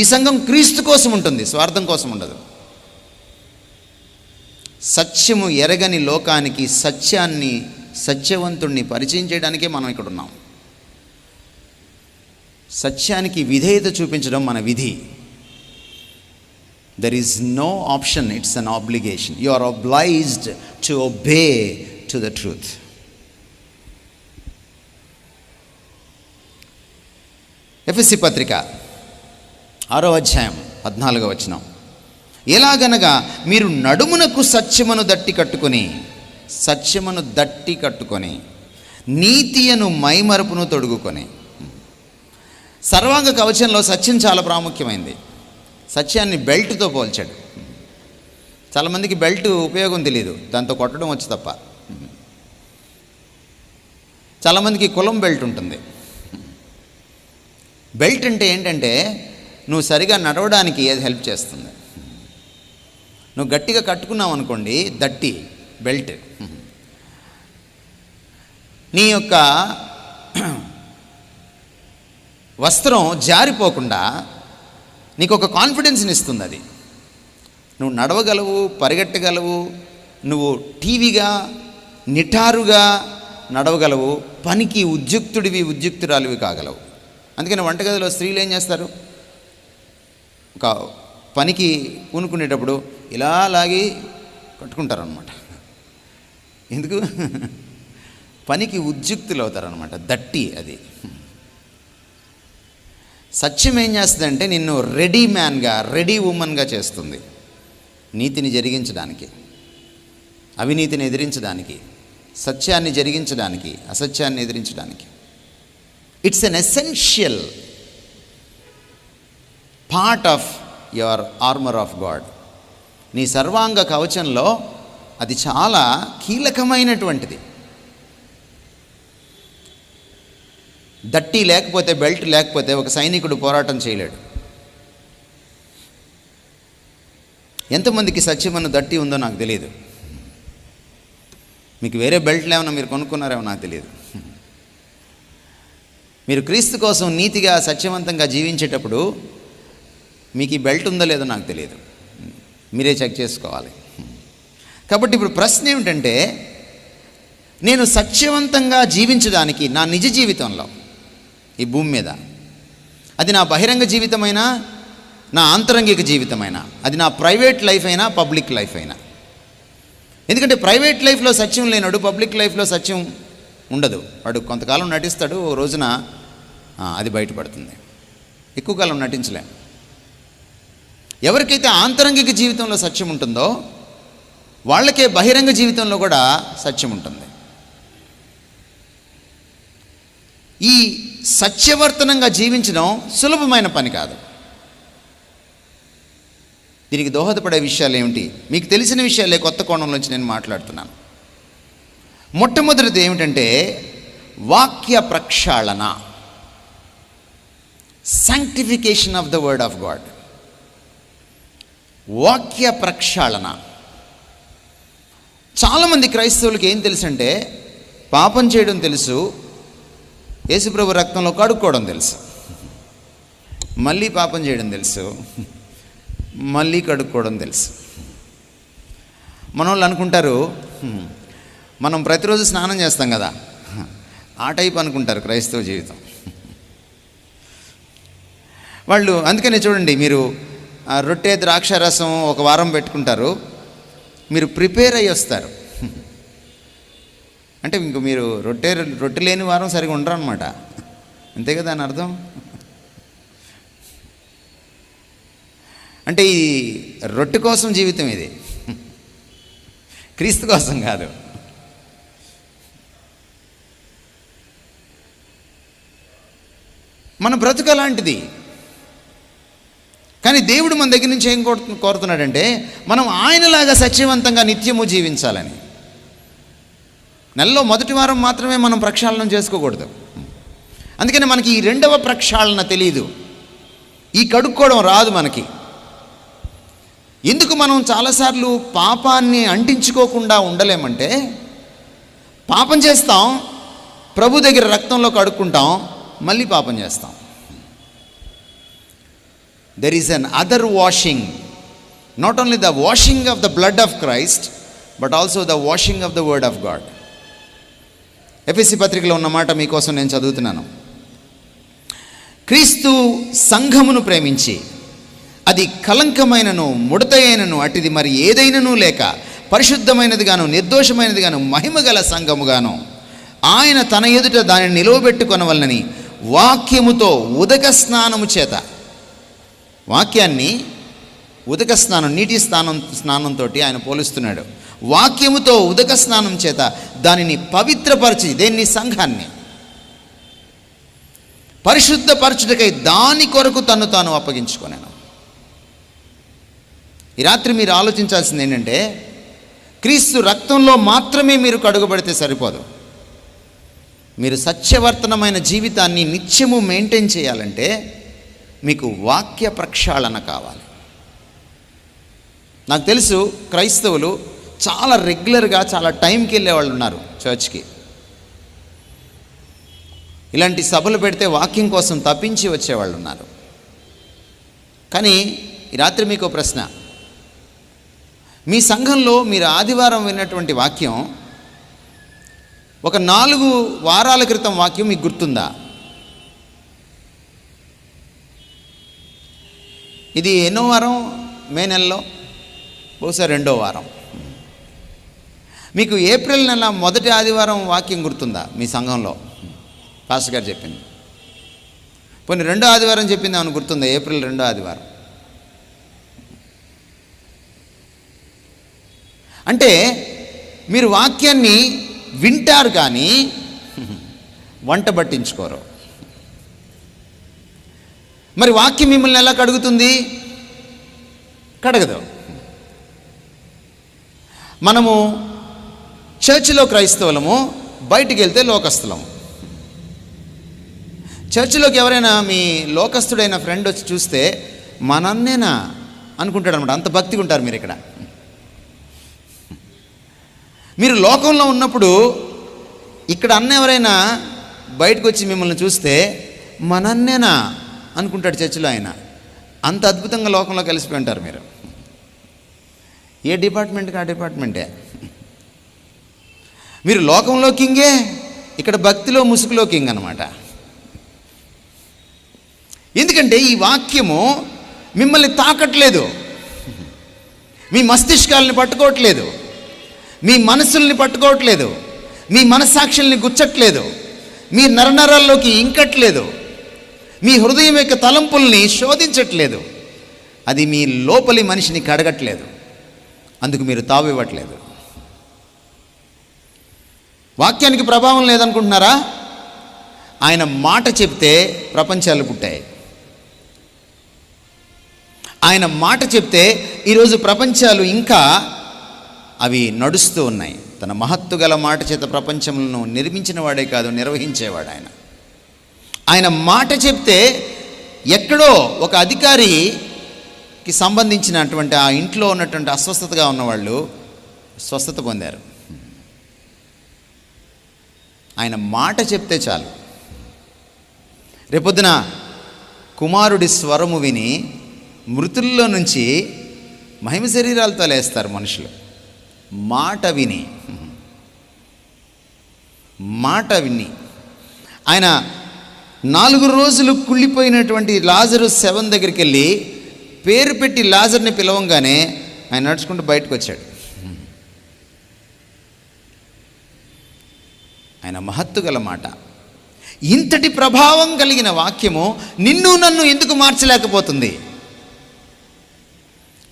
ఈ సంఘం క్రీస్తు కోసం ఉంటుంది, స్వార్థం కోసం ఉండదు. సత్యము ఎరగని లోకానికి సత్యవంతుణ్ణి పరిచయం చేయడానికే మనం ఇక్కడ ఉన్నాం. సత్యానికి విధేయత చూపించడం మన విధి. There is no option, it's an obligation. You are obliged to obey to the truth. ఎఫెసీ పత్రిక 6వ అధ్యాయం 14వ వచనం, ఎలాగనగా మీరు నడుమునకు సత్యమును దట్టి కట్టుకొని నీతియను మైమరుపును తొడుగుకొని. సర్వాంగ కవచంలో సత్యం చాలా ప్రాముఖ్యమైంది. సత్యాన్ని బెల్ట్తో పోల్చాడు. చాలామందికి బెల్ట్ ఉపయోగం తెలియదు, దాంతో కొట్టడం వచ్చి తప్ప. చాలామందికి కులం బెల్ట్ ఉంటుంది. బెల్ట్ అంటే ఏంటంటే నువ్వు సరిగా నడవడానికి ఏది హెల్ప్ చేస్తుంది. నువ్వు గట్టిగా కట్టుకున్నావు అనుకోండి, దట్టి బెల్ట్, నీ యొక్క వస్త్రం జారిపోకుండా నీకు ఒక కాన్ఫిడెన్స్ని ఇస్తుంది. అది నువ్వు నడవగలవు, పరిగెట్టగలవు, నువ్వు టీవీగా నిటారుగా నడవగలవు, పనికి ఉద్యుక్తురాలివి కాగలవు. అందుకని వంటగదిలో స్త్రీలు ఏం చేస్తారు, ఒక పనికి పూనుకునేటప్పుడు ఇలా లాగి కట్టుకుంటారు అనమాట. ఎందుకు? పనికి ఉద్యుక్తులు అవుతారనమాట, దట్టి అది. సత్యం ఏం చేస్తుందంటే నిన్ను రెడీ మ్యాన్గా, రెడీ ఉమెన్గా చేస్తుంది. నీతిని జరిగించడానికి, అవినీతిని ఎదిరించడానికి, సత్యాన్ని జరిగించడానికి, అసత్యాన్ని ఎదిరించడానికి. It's an essential part of your armour of God. నీ సర్వాంగ కవచంలో అది చాలా కీలకమైనటువంటిది. దట్టి లేకపోతే, బెల్ట్ లేకపోతే ఒక సైనికుడు పోరాటం చేయలేడు. ఎంతమందికి సత్యమన్న దట్టి ఉందో నాకు తెలియదు. మీకు వేరే బెల్ట్లు ఏమన్నా మీరు కొనుక్కున్నారేమో నాకు తెలియదు. మీరు క్రీస్తు కోసం నీతిగా సత్యవంతంగా జీవించేటప్పుడు మీకు ఈ బెల్ట్ ఉందో లేదో నాకు తెలియదు. మీరే చెక్ చేసుకోవాలి. కాబట్టి ఇప్పుడు ప్రశ్న ఏమిటంటే, నేను సత్యవంతంగా జీవించడానికి నా నిజ జీవితంలో ఈ భూమి మీద, అది నా బహిరంగ జీవితమైనా నా ఆంతరంగిక జీవితమైనా, అది నా ప్రైవేట్ లైఫ్ అయినా పబ్లిక్ లైఫ్ అయినా, ఎందుకంటే ప్రైవేట్ లైఫ్లో సత్యం లేనాడు పబ్లిక్ లైఫ్లో సత్యం ఉండదు. వాడు కొంతకాలం నటిస్తాడు, ఓ రోజున అది బయటపడుతుంది. ఎక్కువ కాలం నటించలేం. ఎవరికైతే ఆంతరంగిక జీవితంలో సత్యం ఉంటుందో వాళ్ళకే బహిరంగ జీవితంలో కూడా సత్యం ఉంటుంది. ఈ సత్యవర్తనంగా జీవించడం సులభమైన పని కాదు. దీనికి దోహదపడే విషయాలు ఏమిటి? మీకు తెలిసిన విషయాలే కొత్త కోణంలోంచి నేను మాట్లాడుతున్నాను. మొట్టమొదటిది ఏమిటంటే వాక్య ప్రక్షాళన, sanctification of the word of God. వాక్య ప్రక్షాళన. చాలామంది క్రైస్తవులకి ఏం తెలుసు అంటే, పాపం చేయడం తెలుసు, యేసుప్రభు రక్తంలో కడుక్కోవడం తెలుసు, మళ్ళీ పాపం చేయడం తెలుసు, మళ్ళీ కడుక్కోవడం తెలుసు. మనోళ్ళు అనుకుంటారు మనం ప్రతిరోజు స్నానం చేస్తాం కదా, ఆ టైప్ అనుకుంటారు క్రైస్తవ జీవితం వాళ్ళు. అందుకనే చూడండి, మీరు రొట్టె ద్రాక్ష రసం ఒక వారం పెట్టుకుంటారు, మీరు ప్రిపేర్ అయ్యి వస్తారు. అంటే ఇంక మీరు రొట్టె లేని వారం సరిగా ఉండరు అనమాట. అంతే కదా దాని అర్థం. అంటే ఈ రొట్టె కోసం జీవితం ఇది, క్రీస్తు కోసం కాదు. మన బ్రతుకు అలాంటిది. కానీ దేవుడు మన దగ్గర నుంచి ఏం కోరుతున్నాడంటే, మనం ఆయనలాగా సత్యవంతంగా నిత్యము జీవించాలని. నెలలో మొదటి వారం మాత్రమే మనం ప్రక్షాళన చేసుకోకూడదు. అందుకని మనకి ఈ రెండవ ప్రక్షాళన తెలియదు, ఈ కడుక్కోవడం రాదు మనకి. ఎందుకు మనం చాలాసార్లు పాపాన్ని అంటించుకోకుండా ఉండలేమంటే, పాపం చేస్తాం, ప్రభు దగ్గర రక్తంలో కడుక్కుంటాం, మళ్ళీ పాపం చేస్తాం. There is an other washing, not only the washing of the blood of Christ, but also the washing of the word of God. ఎఫెసీ పత్రికలో ఉన్న మాట మీకోసం నేను చదువుతున్నాను. క్రీస్తు సంఘమును ప్రేమించి, అది కలంకమైనను ముడతయైనను అటిది మరి ఏదైనను లేక పరిశుద్ధమైనది గాను నిర్దోషమైనది గాను మహిమగల సంఘముగాను ఆయన తన ఎదుట దానిని నిలవబెట్టుకొనవలనని వాక్యముతో ఉదక స్నానము చేత, వాక్యాన్ని ఉదక స్నానం, నీటి స్నానంతో ఆయన పోలుస్తున్నాడు. వాక్యముతో ఉదక స్నానం చేత దానిని పవిత్రపరిచి, దేన్ని? సంఘాన్ని పరిశుద్ధపరచుటకై దాని కొరకు తను తాను అప్పగించుకొనెను. ఈ రాత్రి మీరు ఆలోచించాల్సింది ఏంటంటే, క్రీస్తు రక్తంలో మాత్రమే మీరు కడుగబడితే సరిపోదు. మీరు సత్యవర్తనమైన జీవితాన్ని నిత్యము మెయింటైన్ చేయాలంటే మీకు వాక్య ప్రక్షాళన కావాలి. నాకు తెలుసు క్రైస్తవులు చాలా రెగ్యులర్గా చాలా టైంకి వెళ్ళే వాళ్ళు ఉన్నారు చర్చ్కి. ఇలాంటి సభలు పెడితే వాక్యం కోసం తప్పించి వచ్చేవాళ్ళు ఉన్నారు. కానీ ఈ రాత్రి మీకు ప్రశ్న, మీ సంఘంలో మీరు ఆదివారం విన్నటువంటి వాక్యం ఒక 4 వారాల క్రితం వాక్యం మీకు గుర్తుందా? ఇది ఎన్నో వారం? మే నెలలో బహుశా 2వ వారం. మీకు ఏప్రిల్ నెల మొదటి ఆదివారం వాక్యం గుర్తుందా మీ సంఘంలో? పాస్టర్ గారు చెప్పింది. పోనీ 2వ ఆదివారం చెప్పింది ఏమైనా గుర్తుందా? ఏప్రిల్ 2వ ఆదివారం. అంటే మీరు వాక్యాన్ని వింటారు కానీ వంట పట్టించుకోరు. మరి వాక్యం మిమ్మల్ని ఎలా కడుగుతుంది? కడగదు. మనము చర్చిలో క్రైస్తవులము, బయటికి వెళ్తే లోకస్తులము. చర్చిలోకి ఎవరైనా మీ లోకస్తుడైన ఫ్రెండ్ వచ్చి చూస్తే మనన్నేనా అనుకుంటాడు అనమాట. అంత భక్తిగా ఉంటారు మీరు ఇక్కడ. మీరు లోకంలో ఉన్నప్పుడు ఇక్కడ అన్న ఎవరైనా బయటకు వచ్చి మిమ్మల్ని చూస్తే మనన్నేనా అనుకుంటాడు చర్చిలో ఆయన. అంత అద్భుతంగా లోకంలో కలిసిపోయి ఉంటారు మీరు. ఏ డిపార్ట్మెంట్కి ఆ డిపార్ట్మెంటే. మీరు లోకంలో కింగే, ఇక్కడ భక్తిలో ముసుగులో కింగ్ అనమాట. ఎందుకంటే ఈ వాక్యము మిమ్మల్ని తాకట్లేదు, మీ మస్తిష్కాలని పట్టుకోవట్లేదు, మీ మనసుల్ని పట్టుకోవట్లేదు, మీ మనస్సాక్షుల్ని గుచ్చట్లేదు, మీ నరనరాల్లోకి ఇంకట్లేదు, మీ హృదయం యొక్క తలంపుల్ని శోధించట్లేదు. అది మీ లోపలి మనిషిని కడగట్లేదు. అందుకు మీరు తావివ్వట్లేదు. వాక్యానికి ప్రభావం లేదనుకుంటున్నారా? ఆయన మాట చెప్తే ప్రపంచాలు పుట్టాయి. ఆయన మాట చెప్తే ఈరోజు ప్రపంచాలు ఇంకా అవి నడుస్తూ ఉన్నాయి. తన మహత్తు గల మాట చేత ప్రపంచములను నిర్మించిన వాడే కాదు, నిర్వహించేవాడు ఆయన. ఆయన మాట చెప్తే ఎక్కడో ఒక అధికారికి సంబంధించినటువంటి ఆ ఇంట్లో ఉన్నటువంటి అస్వస్థతగా ఉన్నవాళ్ళు స్వస్థత పొందారు. ఆయన మాట చెప్తే చాలు. రేపొద్దున కుమారుడి స్వరము విని మృతుల్లో నుంచి మహిమ శరీరాలతో లేస్తారు మనుషులు. మాట విని ఆయన 4 రోజులు కుళ్ళిపోయినటువంటి లాజరు శవం దగ్గరికి వెళ్ళి పేరు పెట్టి లాజర్ని పిలవంగానే ఆయన నడుచుకుంటూ బయటకు వచ్చాడు. ఆయన మహత్తు గల మాట. ఇంతటి ప్రభావం కలిగిన వాక్యము నిన్ను నన్ను ఎందుకు మార్చలేకపోతుంది?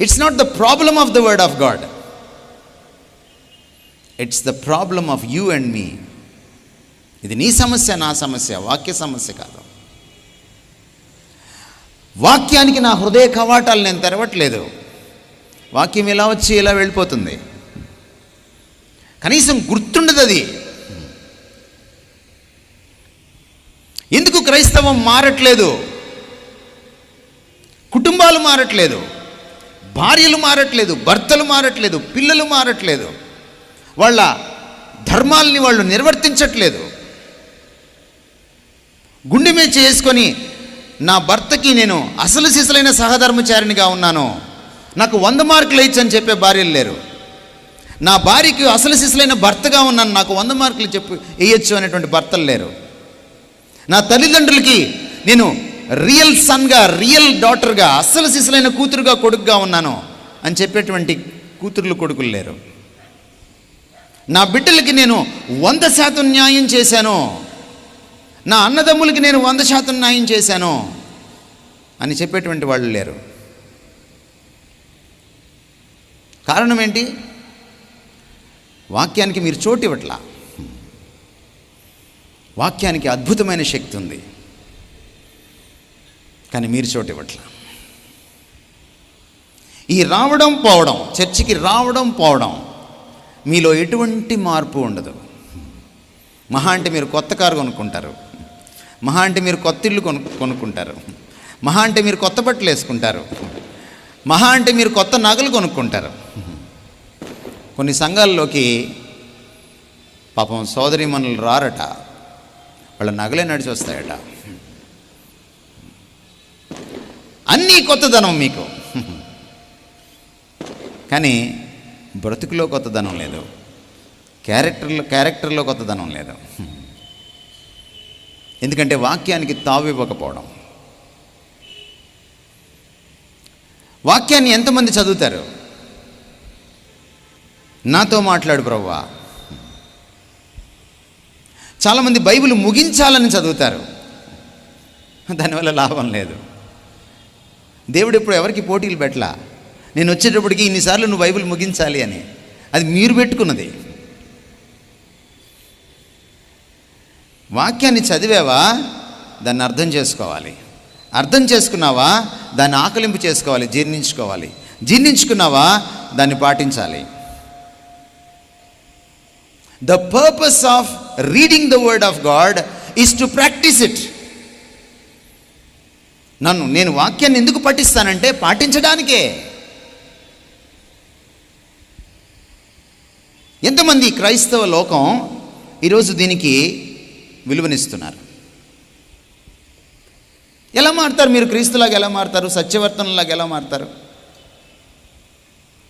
It's not the problem of the word of God, it's the problem of you and me. ఇది నీ సమస్య, నా సమస్య, వాక్య సమస్య కాదు. వాక్యానికి నా హృదయ కవాటాలు నేను తెరవట్లేదు. వాక్యం ఇలా వచ్చి ఇలా వెళ్ళిపోతుంది, కనీసం గుర్తుండదు అది. ఎందుకు క్రైస్తవం మారట్లేదు? కుటుంబాలు మారట్లేదు, భార్యలు మారట్లేదు, భర్తలు మారట్లేదు, పిల్లలు మారట్లేదు, వాళ్ళ ధర్మాలని వాళ్ళు నిర్వర్తించట్లేదు. గుండె మీద చేసుకొని నా భర్తకి నేను అసలు సిసలైన సహధర్మచారినిగా ఉన్నాను, నాకు 100 మార్కులు ఇచ్చని చెప్పే భార్యలు లేరు. నా భార్యకి అసలు సిసలైన భర్తగా ఉన్నాను, నాకు 100 మార్కులు వేయచ్చు అనేటువంటి భర్తలు లేరు. నా తల్లిదండ్రులకి నేను రియల్ సన్గా, రియల్ డాటర్గా, అసలు సిసలైన కూతురుగా, కొడుకుగా ఉన్నాను అని చెప్పేటువంటి కూతుర్లు, కొడుకులు లేరు. నా బిడ్డలకి నేను 100% న్యాయం చేశాను, నా అన్నదమ్ములకి నేను 100% న్యాయం చేశాను అని చెప్పేటువంటి వాళ్ళు లేరు. కారణం ఏంటి? వాక్యానికి మీరు చోటు ఇవ్వట్లా. వాక్యానికి అద్భుతమైన శక్తి ఉంది, కానీ మీరు చోటు ఇవ్వట్లా. ఈ రావడం పోవడం, చర్చికి రావడం పోవడం, మీలో ఎటువంటి మార్పు ఉండదు. మహా అంటే మీరు కొత్త కారు కొనుక్కుంటారు, మహా అంటే మీరు కొత్త ఇల్లు కొనుక్కుంటారు, మహా అంటే మీరు కొత్త బట్టలు వేసుకుంటారు, మహా అంటే మీరు కొత్త నగలు కొనుక్కుంటారు. కొన్ని సంఘాల్లోకి పాపం సోదరీమణులు రారట, వాళ్ళ నగలే నడిచి వస్తాయట. అన్నీ కొత్తదనం మీకు, కానీ బ్రతుకులో కొత్తదనం లేదు, క్యారెక్టర్లో కొత్తదనం లేదు. ఎందుకంటే వాక్యానికి తావివ్వకపోవడం. వాక్యాన్ని ఎంతమంది చదువుతారు? నాతో మాట్లాడు ప్రభువా. చాలామంది బైబిల్ ముగించాలని చదువుతారు, దానివల్ల లాభం లేదు. దేవుడు ఎప్పుడు ఎవరికి పోటీలు పెట్టలా. నేను వచ్చేటప్పటికి ఇన్నిసార్లు నువ్వు బైబిల్ ముగించాలి అని, అది మీరు పెట్టుకున్నది. వాక్యాన్ని చదివావా, దాన్ని అర్థం చేసుకోవాలి. అర్థం చేసుకున్నావా, దాన్ని ఆకలింపు చేసుకోవాలి, జీర్ణించుకోవాలి. జీర్ణించుకున్నావా, దాన్ని పాటించాలి. The purpose of reading the word of God is to practice it. నేను వాక్యాన్ని ఎందుకు పఠిస్తానంటే పాటించడానికే. ఎంతమంది క్రైస్తవ లోకం ఈరోజు దీనికి విలువనిస్తున్నారు? ఎలా మారుతారు మీరు? క్రీస్తులాగా ఎలా మారుతారు? సత్యవర్తనలాగా ఎలా మారుతారు?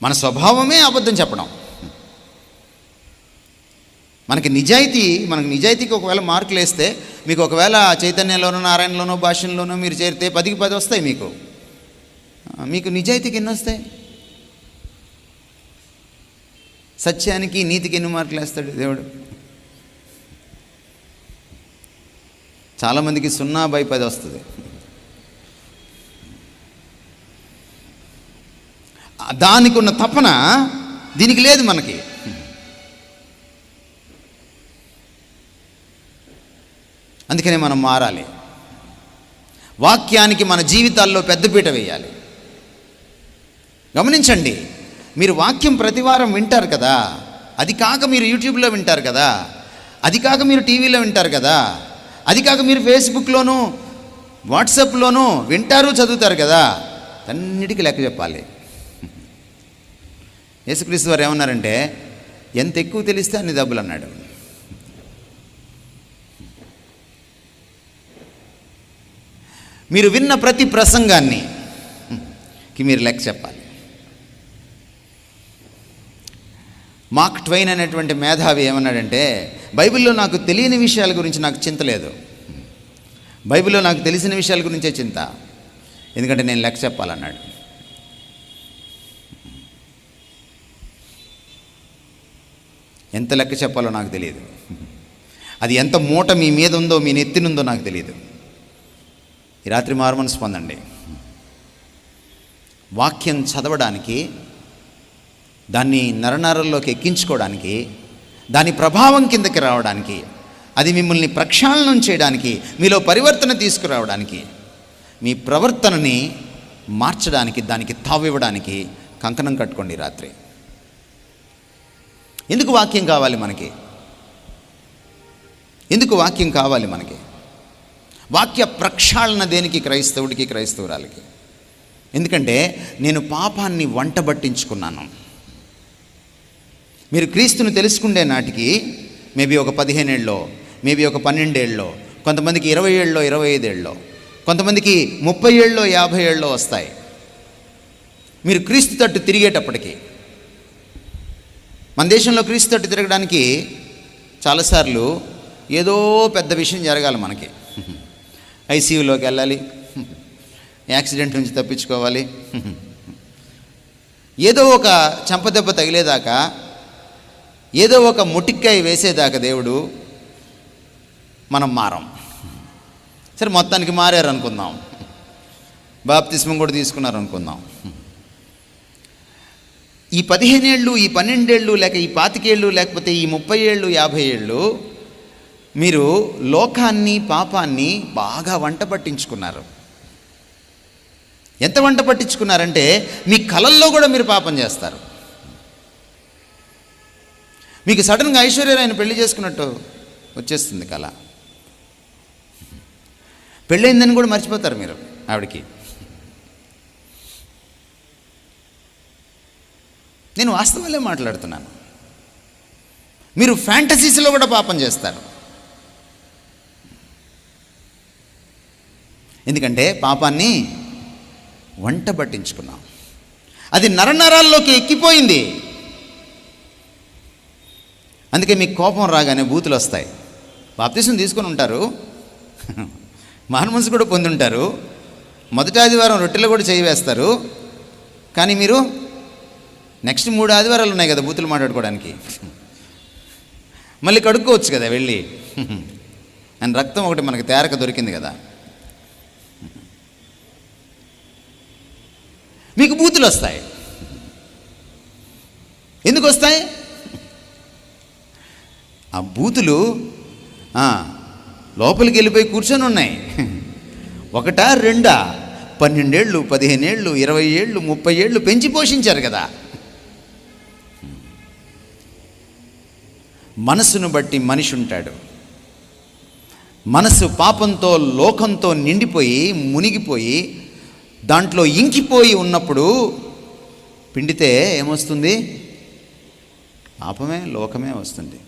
మన స్వభావమే అబద్ధం చెప్పడం. మనకి నిజాయితీకి ఒకవేళ మార్కులు వేస్తే, మీకు ఒకవేళ చైతన్యంలోనో నారాయణలోనో భాషల్లోనో మీరు చేరితే 10కి 10 వస్తాయి. మీకు నిజాయితీకి ఎన్ని వస్తాయి? సత్యానికి నీతికి ఎన్ని మార్కులు వేస్తాడు దేవుడు? చాలామందికి 0/10 వస్తుంది. దానికి ఉన్న తపన దీనికి లేదు మనకి. అందుకనే మనం మారాలి. వాక్యానికి మన జీవితాల్లో పెద్దపీట వేయాలి. గమనించండి, మీరు వాక్యం ప్రతివారం వింటారు కదా, అది కాక మీరు యూట్యూబ్లో వింటారు కదా, అది కాక మీరు టీవీలో వింటారు కదా, అది కాక మీరు ఫేస్బుక్లోనూ వాట్సాప్లోనూ వింటారు, చదువుతారు కదా, అన్నిటికీ లెక్క చెప్పాలి. యేసుక్రీస్తు వారు ఏమన్నారంటే, ఎంత ఎక్కువ తెలిస్తే అన్ని డబ్బులు అన్నాడు. మీరు విన్న ప్రతి ప్రసంగాన్ని మీరు లెక్క చెప్పాలి. మార్క్ ట్వైన్ అనేటువంటి మేధావి ఏమన్నాడంటే, బైబిల్లో నాకు తెలియని విషయాల గురించి నాకు చింత లేదు, బైబిల్లో నాకు తెలిసిన విషయాల గురించే చింత, ఎందుకంటే నేను లెక్క చెప్పాలన్నాడు. ఎంత లెక్క చెప్పాలో నాకు తెలియదు, అది ఎంత మూట మీ మీద ఉందో, మీ నెత్తినుందో నాకు తెలియదు. ఈ రాత్రి మారుమనసు పొందండి. వాక్యం చదవడానికి, దాన్ని నరనరల్లోకి ఎక్కించుకోవడానికి, దాని ప్రభావం కిందకి రావడానికి, అది మిమ్మల్ని ప్రక్షాళనం చేయడానికి, మీలో పరివర్తన తీసుకురావడానికి, మీ ప్రవర్తనని మార్చడానికి, దానికి తావివ్వడానికి కంకణం కట్టుకోండి రాత్రి. ఎందుకు వాక్యం కావాలి మనకి? ఎందుకు వాక్యం కావాలి మనకి? వాక్య ప్రక్షాళన దేనికి? క్రైస్తవుడికి, క్రైస్తవురాలకి. ఎందుకంటే నేను పాపాన్ని వంటబట్టించుకున్నాను. మీరు క్రీస్తుని తెలుసుకుండే నాటికి మేబీ ఒక 15 ఏళ్ళలో, మేబీ ఒక 12 ఏళ్ళలో, కొంతమందికి 20 ఏళ్ళలో, 25 ఏళ్ళలో, కొంతమందికి 30 ఏళ్ళలో, 50 ఏళ్ళలో వస్తాయి. మీరు క్రీస్తు తట్టు తిరిగేటప్పటికి, మన దేశంలో క్రీస్తు తట్టు తిరగడానికి చాలాసార్లు ఏదో పెద్ద విషయం జరగాలి మనకి. ఐసీయూలోకి వెళ్ళాలి, యాక్సిడెంట్ నుంచి తప్పించుకోవాలి, ఏదో ఒక చెంపదెబ్బ తగిలేదాకా, ఏదో ఒక ముటిక్కాయ వేసేదాకా దేవుడు మనం మారం. సరే, మొత్తానికి మారారు అనుకుందాం, బాప్తిస్మం కూడా తీసుకున్నారు అనుకుందాం. ఈ 15 ఏళ్ళు, ఈ 12 ఏళ్ళు, లేక ఈ 25 ఏళ్ళు, లేకపోతే ఈ 30 ఏళ్ళు, 50 ఏళ్ళు మీరు లోకాన్ని, పాపాన్ని బాగా వంట పట్టించుకున్నారు. ఎంత వంట పట్టించుకున్నారంటే మీ కలల్లో కూడా మీరు పాపం చేస్తారు. మీకు సడన్గా ఐశ్వర్యరాయని పెళ్లి చేసుకున్నట్టు వచ్చేస్తుంది కళ. పెళ్ళయిందని కూడా మర్చిపోతారు మీరు ఆవిడకి. నేను వాస్తవాలే మాట్లాడుతున్నాను. మీరు ఫ్యాంటసీస్లో కూడా పాపం చేస్తారు. ఎందుకంటే పాపాన్ని వంట పట్టించుకున్నాం, అది నరనరాల్లోకి ఎక్కిపోయింది. అందుకే మీకు కోపం రాగానే బూతులు వస్తాయి. బాప్తిసం తీసుకొని ఉంటారు, మారుమనసు కూడా పొంది ఉంటారు, మొదటి ఆదివారం రొట్టెలు కూడా చేయి వేస్తారు, కానీ మీరు నెక్స్ట్ 3 ఆదివారాలు ఉన్నాయి కదా బూతులు మాట్లాడుకోవడానికి, మళ్ళీ కడుక్కోవచ్చు కదా వెళ్ళి. అండ్ రక్తం ఒకటి మనకి తేరక దొరికింది కదా. మీకు బూతులు వస్తాయి. ఎందుకు వస్తాయి? ఆ బూతులు లోపలికి వెళ్ళిపోయి కూర్చొని ఉన్నాయి. 1, 2, 12 ఏళ్ళు, 15 ఏళ్ళు, 20 ఏళ్ళు, 30 ఏళ్ళు పెంచి పోషించారు కదా. మనసును బట్టి మనిషి ఉంటాడు. మనసు పాపంతో, లోకంతో నిండిపోయి, మునిగిపోయి, దాంట్లో ఇంకిపోయి ఉన్నప్పుడు పిండితే ఏమొస్తుంది? పాపమే, లోకమే వస్తుంది.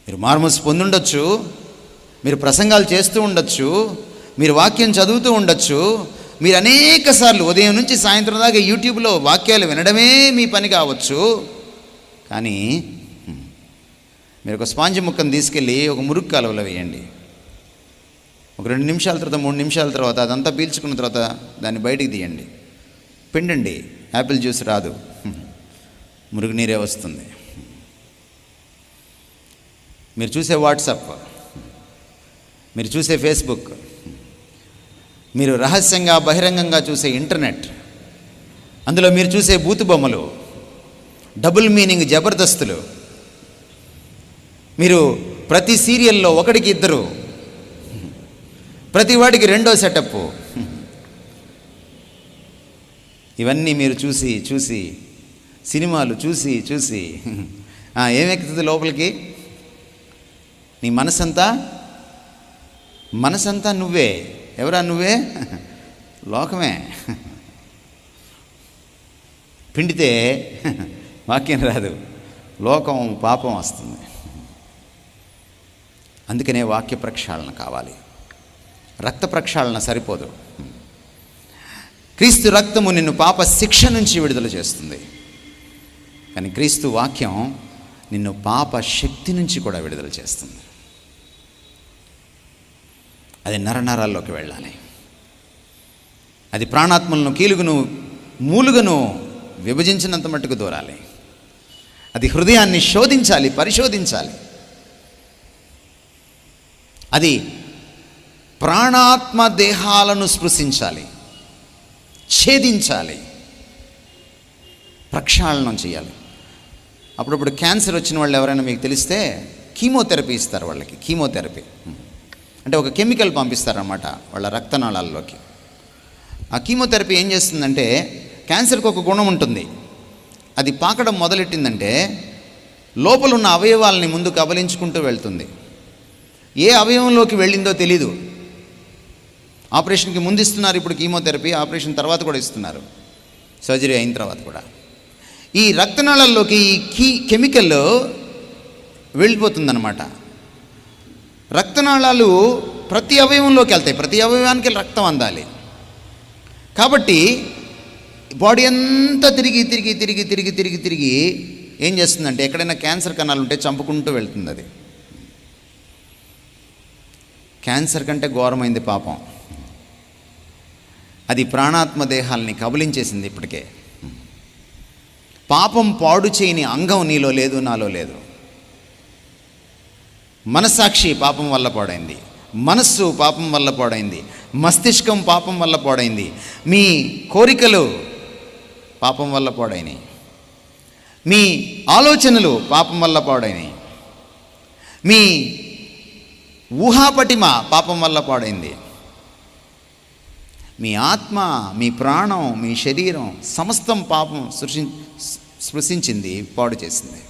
మీరు మారుమనసు పొందుండొచ్చు, మీరు ప్రసంగాలు చేస్తూ ఉండొచ్చు, మీరు వాక్యం చదువుతూ ఉండొచ్చు, మీరు అనేక సార్లు ఉదయం నుంచి సాయంత్రం దాకా యూట్యూబ్లో వాక్యాలు వినడమే మీ పని కావచ్చు. కానీ మీరు ఒక స్పాంజి ముక్కను తీసుకెళ్ళి ఒక మురుగు కాలువలో వేయండి. ఒక 2 నిమిషాల తర్వాత, 3 నిమిషాల తర్వాత అదంతా పీల్చుకున్న తర్వాత దాన్ని బయటికి తీయండి, పిండండి. యాపిల్ జ్యూస్ రాదు, మురుగు నీరే వస్తుంది. మీరు చూసే వాట్సాప్, మీరు చూసే ఫేస్బుక్, మీరు రహస్యంగా బహిరంగంగా చూసే ఇంటర్నెట్, అందులో మీరు చూసే బూతు బొమ్మలు, డబుల్ మీనింగ్ జబర్దస్తులు, మీరు ప్రతి సీరియల్లో ఒకడికి ఇద్దరు, ప్రతి వాడికి రెండో సెటప్, ఇవన్నీ మీరు చూసి చూసి, సినిమాలు చూసి చూసి ఏమెక్కుతుంది లోపలికి? నీ మనసంతా నువ్వే. ఎవరా నువ్వే? లోకమే. పిండితే వాక్యం రాదు, లోకం, పాపం వస్తుంది. అందుకనే వాక్య ప్రక్షాళన కావాలి, రక్త ప్రక్షాళన సరిపోదు. క్రీస్తు రక్తము నిన్ను పాప శిక్ష నుంచి విడుదల చేస్తుంది, కానీ క్రీస్తు వాక్యం నిన్ను పాప శక్తి నుంచి కూడా విడుదల చేస్తుంది. అది నరనరాల్లోకి వెళ్ళాలి, అది ప్రాణాత్మలను కీలుగును మూలుగను విభజించినంత మట్టుకు దూరాలి, అది హృదయాన్ని శోధించాలి, పరిశోధించాలి, అది ప్రాణాత్మ దేహాలను స్పృశించాలి, ఛేదించాలి, ప్రక్షాళనం చేయాలి. అప్పుడప్పుడు క్యాన్సర్ వచ్చిన వాళ్ళు ఎవరైనా మీకు తెలిస్తే కీమోథెరపీ ఇస్తారు. వాళ్ళకి కీమోథెరపీ అంటే ఒక కెమికల్ పంపిస్తారన్నమాట వాళ్ళ రక్తనాళాల్లోకి. ఆ కీమోథెరపీ ఏం చేస్తుందంటే, క్యాన్సర్కి ఒక గుణం ఉంటుంది, అది పాకడం మొదలెట్టిందంటే లోపల ఉన్న అవయవాలని ముందు కబలించుకుంటూ వెళ్తుంది. ఏ అవయవంలోకి వెళ్ళిందో తెలీదు. ఆపరేషన్కి ముందు ఇస్తున్నారు ఇప్పుడు కీమోథెరపీ, ఆపరేషన్ తర్వాత కూడా ఇస్తున్నారు, సర్జరీ అయిన తర్వాత కూడా. ఈ రక్తనాళాల్లోకి ఈ కెమికల్ వెళ్ళిపోతుందన్నమాట. రక్తనాళాలు ప్రతి అవయవంలోకి వెళ్తాయి, ప్రతి అవయవానికి రక్తం అందాలి. కాబట్టి బాడీ అంతా తిరిగి తిరిగి తిరిగి తిరిగి తిరిగి తిరిగి ఏం చేస్తుందంటే, ఎక్కడైనా క్యాన్సర్ కణాలు ఉంటే చంపుకుంటూ వెళ్తుంది. అది క్యాన్సర్ కంటే ఘోరమైంది పాపం. అది ప్రాణాత్మ దేహాలని కబలించేసింది ఇప్పటికే. పాపం పాడు చేయని అంగం నీలో లేదు, నాలో లేదు. మనస్సాక్షి పాపం వల్ల పాడైంది, మనస్సు పాపం వల్ల పాడైంది, మస్తిష్కం పాపం వల్ల పాడైంది, మీ కోరికలు పాపం వల్ల పాడైనాయి, మీ ఆలోచనలు పాపం వల్ల పాడైనాయి, మీ ఊహాపటిమ పాపం వల్ల పాడైంది, మీ ఆత్మ, మీ ప్రాణం, మీ శరీరం సమస్తం పాపం స్పృశించింది, పాడు చేసింది.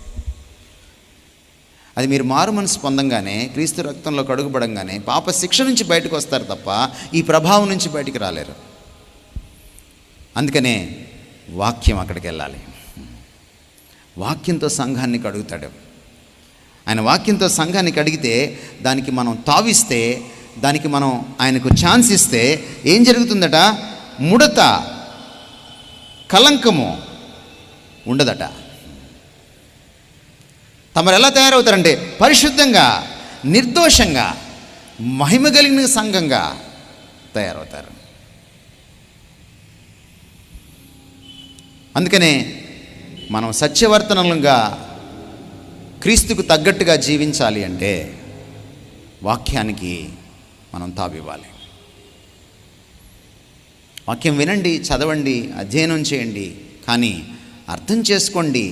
అది మీరు మారు మనసు పొందంగానే, క్రీస్తు రక్తంలో కడుగుపడంగానే పాప శిక్ష నుంచి బయటకు వస్తారు తప్ప ఈ ప్రభావం నుంచి బయటికి రాలేరు. అందుకనే వాక్యం అక్కడికి వెళ్ళాలి. వాక్యంతో సంఘాన్ని కడుగుతాడు ఆయన. వాక్యంతో సంఘాన్ని కడిగితే, దానికి మనం తావిస్తే, దానికి మనం ఆయనకు ఛాన్స్ ఇస్తే ఏం జరుగుతుందట? ముడత, కలంకము ఉండదట. తమరు ఎలా తయారవుతారంటే పరిశుద్ధంగా, నిర్దోషంగా, మహిమ కలిగిన సంఘంగా తయారవుతారు. అందుకనే మనం సత్యవర్తనలుగా క్రీస్తుకు తగ్గట్టుగా జీవించాలి అంటే వాక్యానికి మనం తావివ్వాలి. వాక్యం వినండి, చదవండి, అధ్యయనం చేయండి, కానీ అర్థం చేసుకోండి,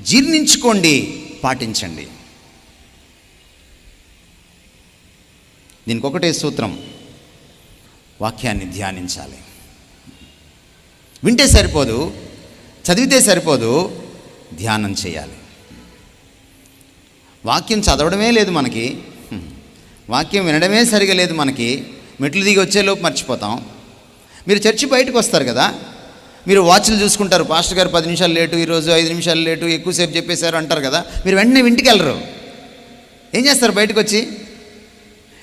జీర్ణించుకోండి, పాటించండి. దీనికి ఒకటే సూత్రం, వాక్యాన్ని ధ్యానించాలి. వింటే సరిపోదు, చదివితే సరిపోదు, ధ్యానం చేయాలి. వాక్యం చదవడమే లేదు మనకి, వాక్యం వినడమే సరిగా లేదు మనకి. మెట్లు దిగి వచ్చేలోపు మర్చిపోతాం. మీరు చర్చి బయటకు వస్తారు కదా, మీరు వాచ్లు చూసుకుంటారు. పాస్టర్ గారు 10 నిమిషాలు లేటు, ఈరోజు 5 నిమిషాలు లేటు, ఎక్కువసేపు చెప్పేశారు అంటారు కదా. మీరు వెంటనే ఇంటికి వెళ్ళరు. ఏం చేస్తారు బయటకు వచ్చి?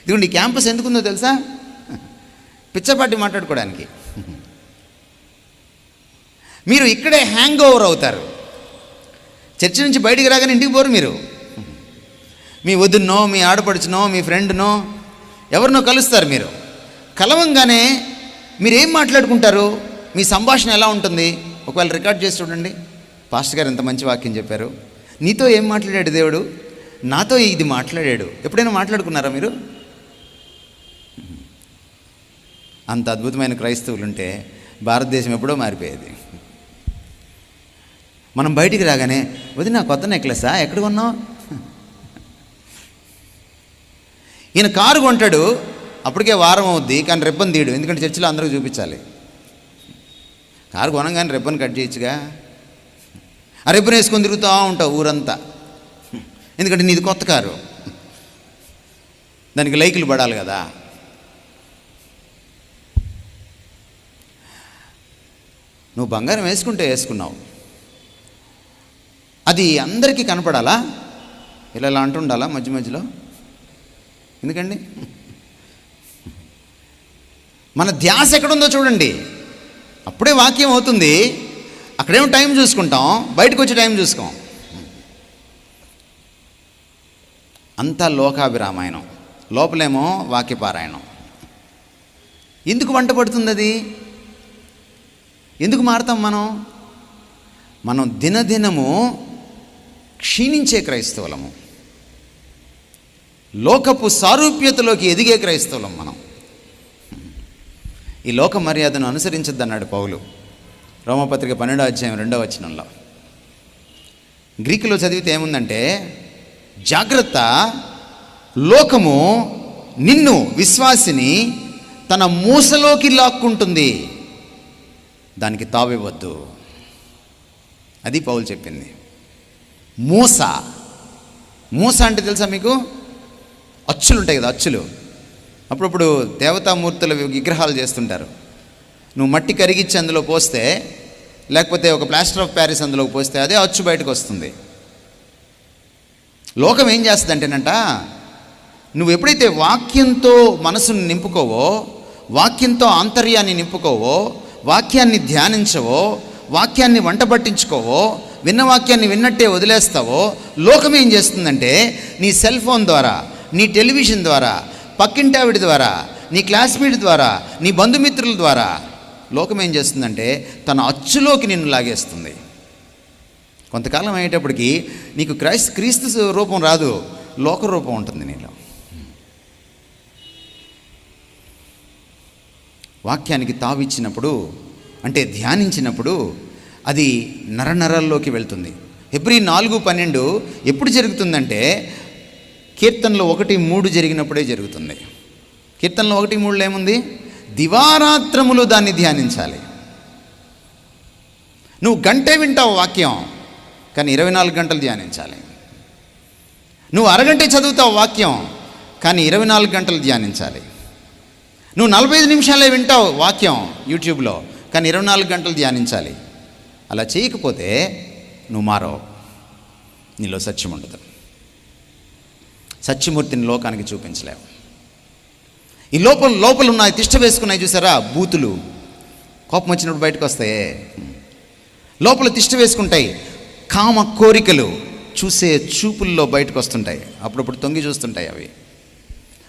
ఇదిగోండి ఈ క్యాంపస్ ఎందుకుందో తెలుసా? పిచ్చపాటి మాట్లాడుకోవడానికి. మీరు ఇక్కడే హ్యాంగ్ ఓవర్ అవుతారు. చర్చి నుంచి బయటికి రాగానే ఇంటికి పోరు. మీరు మీ వదినో, మీ ఆడపడుచునో, మీ ఫ్రెండ్నో ఎవరినో కలుస్తారు. మీరు కలవంగానే మీరేం మాట్లాడుకుంటారు? మీ సంభాషణ ఎలా ఉంటుంది? ఒకవేళ రికార్డ్ చేసి చూడండి. పాస్టర్ గారు ఎంత మంచి వాక్యం చెప్పారు, నీతో ఏం మాట్లాడాడు దేవుడు, నాతో ఇది మాట్లాడాడు. ఎప్పుడైనా మాట్లాడుకున్నారా మీరు? అంత అద్భుతమైన క్రైస్తవులు ఉంటే భారతదేశం ఎప్పుడో మారిపోయేది. మనం బయటికి రాగానే వదిన కొత్త నెక్లెసా, ఎక్కడ కొన్నావు? ఈయన కారు కొంటాడు, అప్పటికే వారం అవుద్ది, కానీ రిబ్బన్ తీయడు. ఎందుకంటే చర్చిలో అందరికీ చూపించాలి. కారు కొనగానే రిబ్బన్ కట్ చేయొచ్చుగా. ఆ రిబ్బన్ వేసుకొని తిరుగుతూ ఉంటావు ఊరంతా. ఎందుకంటే నీది కొత్త కారు, దానికి లైకులు పడాలి కదా. నువ్వు బంగారం వేసుకుంటే వేసుకున్నావు, అది అందరికీ కనపడాలా? ఇలా అంటుండాలా మధ్య మధ్యలో? ఎందుకండి? మన ధ్యాస ఎక్కడుందో చూడండి. అప్పుడే వాక్యం అవుతుంది. అక్కడేమో టైం చూసుకుంటాం, బయటకు వచ్చి టైం చూసుకోం. అంతా లోకాభిరామాయణం, లోపలేమో వాక్యపారాయణం. ఎందుకు వంట పడుతుంది అది? ఎందుకు మారుతాం మనం దినదినము క్షీణించే క్రైస్తవులము, లోకపు సారూప్యతలోకి ఎదిగే క్రైస్తవులం మనం. ఈ లోక మర్యాదను అనుసరించద్దన్నాడు పౌలు రోమపత్రిక 12వ అధ్యాయం 2వ వచనంలో. గ్రీకులో చదివితే ఏముందంటే, జాగ్రత్త, లోకము నిన్ను విశ్వాసిని తన మూసలోకి లాక్కుంటుంది, దానికి తావివ్వద్దు. అది పౌలు చెప్పింది. మూస అంటే తెలుసా మీకు? అచ్చులు ఉంటాయి కదా, అచ్చులు. అప్పుడప్పుడు దేవతామూర్తుల విగ్రహాలు చేస్తుంటారు. నువ్వు మట్టి కరిగిచ్చి అందులో పోస్తే, లేకపోతే ఒక ప్లాస్టర్ ఆఫ్ ప్యారిస్ అందులోకి పోస్తే అదే అచ్చు బయటకు వస్తుంది. లోకం ఏం చేస్తుందంటేనంట, నువ్వు ఎప్పుడైతే వాక్యంతో మనసును నింపుకోవో, వాక్యంతో ఆంతర్యాన్ని నింపుకోవో, వాక్యాన్ని ధ్యానించవో, వాక్యాన్ని వంట పట్టించుకోవో, విన్న వాక్యాన్ని విన్నట్టే వదిలేస్తావో, లోకం ఏం చేస్తుందంటే నీ సెల్ ఫోన్ ద్వారా, నీ టెలివిజన్ ద్వారా, పక్కింటావిడి ద్వారా, నీ క్లాస్మేట్ ద్వారా, నీ బంధుమిత్రుల ద్వారా లోకం ఏం చేస్తుందంటే తన అచ్చులోకి నిన్ను లాగేస్తుంది. కొంతకాలం అయ్యేటప్పటికి నీకు క్రీస్తు రూపం రాదు, లోక రూపం ఉంటుంది నీలో. వాక్యానికి తావిచ్చినప్పుడు, అంటే ధ్యానించినప్పుడు అది నరనరాల్లోకి వెళ్తుంది. హెబ్రీ 4:12 ఎప్పుడు జరుగుతుందంటే కీర్తనలో 1:3 జరిగినప్పుడే జరుగుతుంది. కీర్తనలో 1:3 ఏముంది? దివారాత్రములు దాన్ని ధ్యానించాలి. నువ్వు గంటే వింటావు వాక్యం, కానీ 24 గంటలు ధ్యానించాలి. నువ్వు అరగంటే చదువుతావు వాక్యం, కానీ 24 గంటలు ధ్యానించాలి. నువ్వు 45 నిమిషాలే వింటావు వాక్యం యూట్యూబ్లో, కానీ 24 గంటలు ధ్యానించాలి. అలా చేయకపోతే నువ్వు మారవు, నీలో సత్యం ఉండదు. సత్యమూర్తిని లోకానికి చూపించలేవు. ఈ లోపల ఉన్నాయి, తిష్ట వేసుకున్నాయి చూసారా, బూతులు. కోపం వచ్చినప్పుడు బయటకు వస్తాయే, లోపల తిష్ట వేసుకుంటాయి. కామ కోరికలు చూసే చూపుల్లో బయటకు వస్తుంటాయి, అప్పుడప్పుడు తొంగి చూస్తుంటాయి అవి.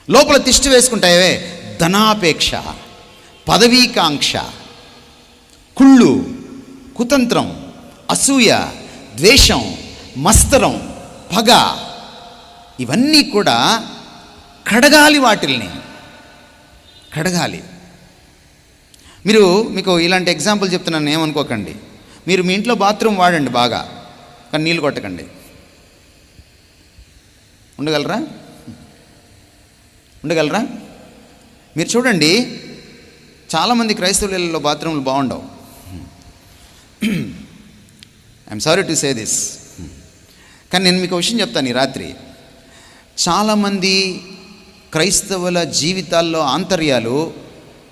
లోపల తిష్ట వేసుకుంటాయే ధనాపేక్ష, పదవీకాంక్ష, కుళ్ళు, కుతంత్రం, అసూయ, ద్వేషం, మస్తరం, పగ. ఇవన్నీ కూడా కడగాలి, వాటిల్ని కడగాలి. మీకు ఇలాంటి ఎగ్జాంపుల్ చెప్తున్నాను, ఏమనుకోకండి. మీరు మీ ఇంట్లో బాత్రూమ్ వాడండి బాగా, కానీ నీళ్ళు కొట్టకండి. ఉండగలరా? మీరు చూడండి, చాలామంది క్రైస్తవులలో బాత్రూమ్లు బాగుండవు. I'm sorry to say this, కానీ నేను మీకు విషయం చెప్తాను. ఈ రాత్రి చాలామంది క్రైస్తవుల జీవితాల్లో ఆంతర్యాలు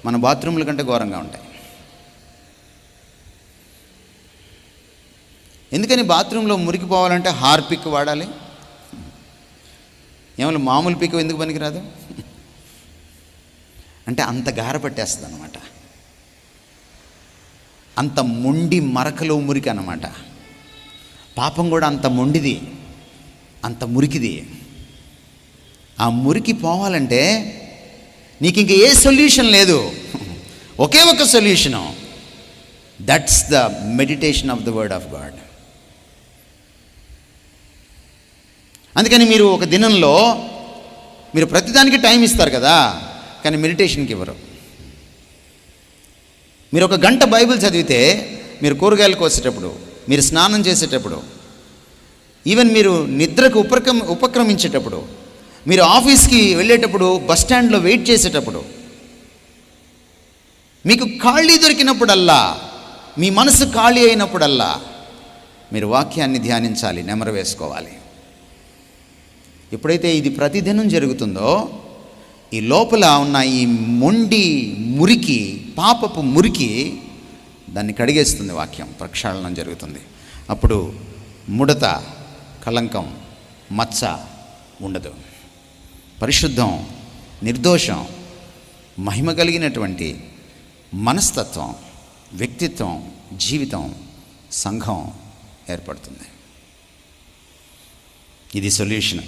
మన బాత్రూముల కంటే ఘోరంగా ఉంటాయి. ఎందుకని బాత్రూంలో మురికి పోవాలంటే హార్పిక్ వాడాలి? ఏమన్నా మామూలు పిక్ ఎందుకు పనికిరాదు? అంటే అంత గార పట్టేస్తుంది అన్నమాట. అంత మొండి మరకలో మురికి అన్నమాట. పాపం కూడా అంత మొండిది, అంత మురికిది. ఆ మురికి పోవాలంటే నీకు ఇంక ఏ సొల్యూషన్ లేదు, ఒకే ఒక solution. That's the meditation of the word of God. అందుకని మీరు ఒక దినంలో మీరు ప్రతిదానికి టైం ఇస్తారు కదా, కానీ మెడిటేషన్కి ఇవ్వరు. మీరు ఒక గంట బైబిల్ చదివితే, మీరు కూరగాయలు కోసేటప్పుడు, మీరు స్నానం చేసేటప్పుడు, ఈవెన్ మీరు నిద్రకు ఉపక్రమించేటప్పుడు, మీరు ఆఫీస్కి వెళ్ళేటప్పుడు, బస్ స్టాండ్లో వెయిట్ చేసేటప్పుడు, మీకు ఖాళీ దొరికినప్పుడల్లా, మీ మనసు ఖాళీ అయినప్పుడల్లా మీరు వాక్యాన్ని ధ్యానించాలి, నెమరు వేసుకోవాలి. ఎప్పుడైతే ఇది ప్రతిదినం జరుగుతుందో, ఈ లోపల ఉన్న ఈ మొండి మురికి, పాపపు మురికి, దాన్ని కడిగేస్తుంది వాక్యం, ప్రక్షాళనం జరుగుతుంది. అప్పుడు ముడత, కళంకం, మచ్చ ఉండదు. పరిశుద్ధం, నిర్దోషం, మహిమ కలిగినటువంటి మనస్తత్వం, వ్యక్తిత్వం, జీవితం, సంఘం ఏర్పడుతుంది. ఇది సొల్యూషన్.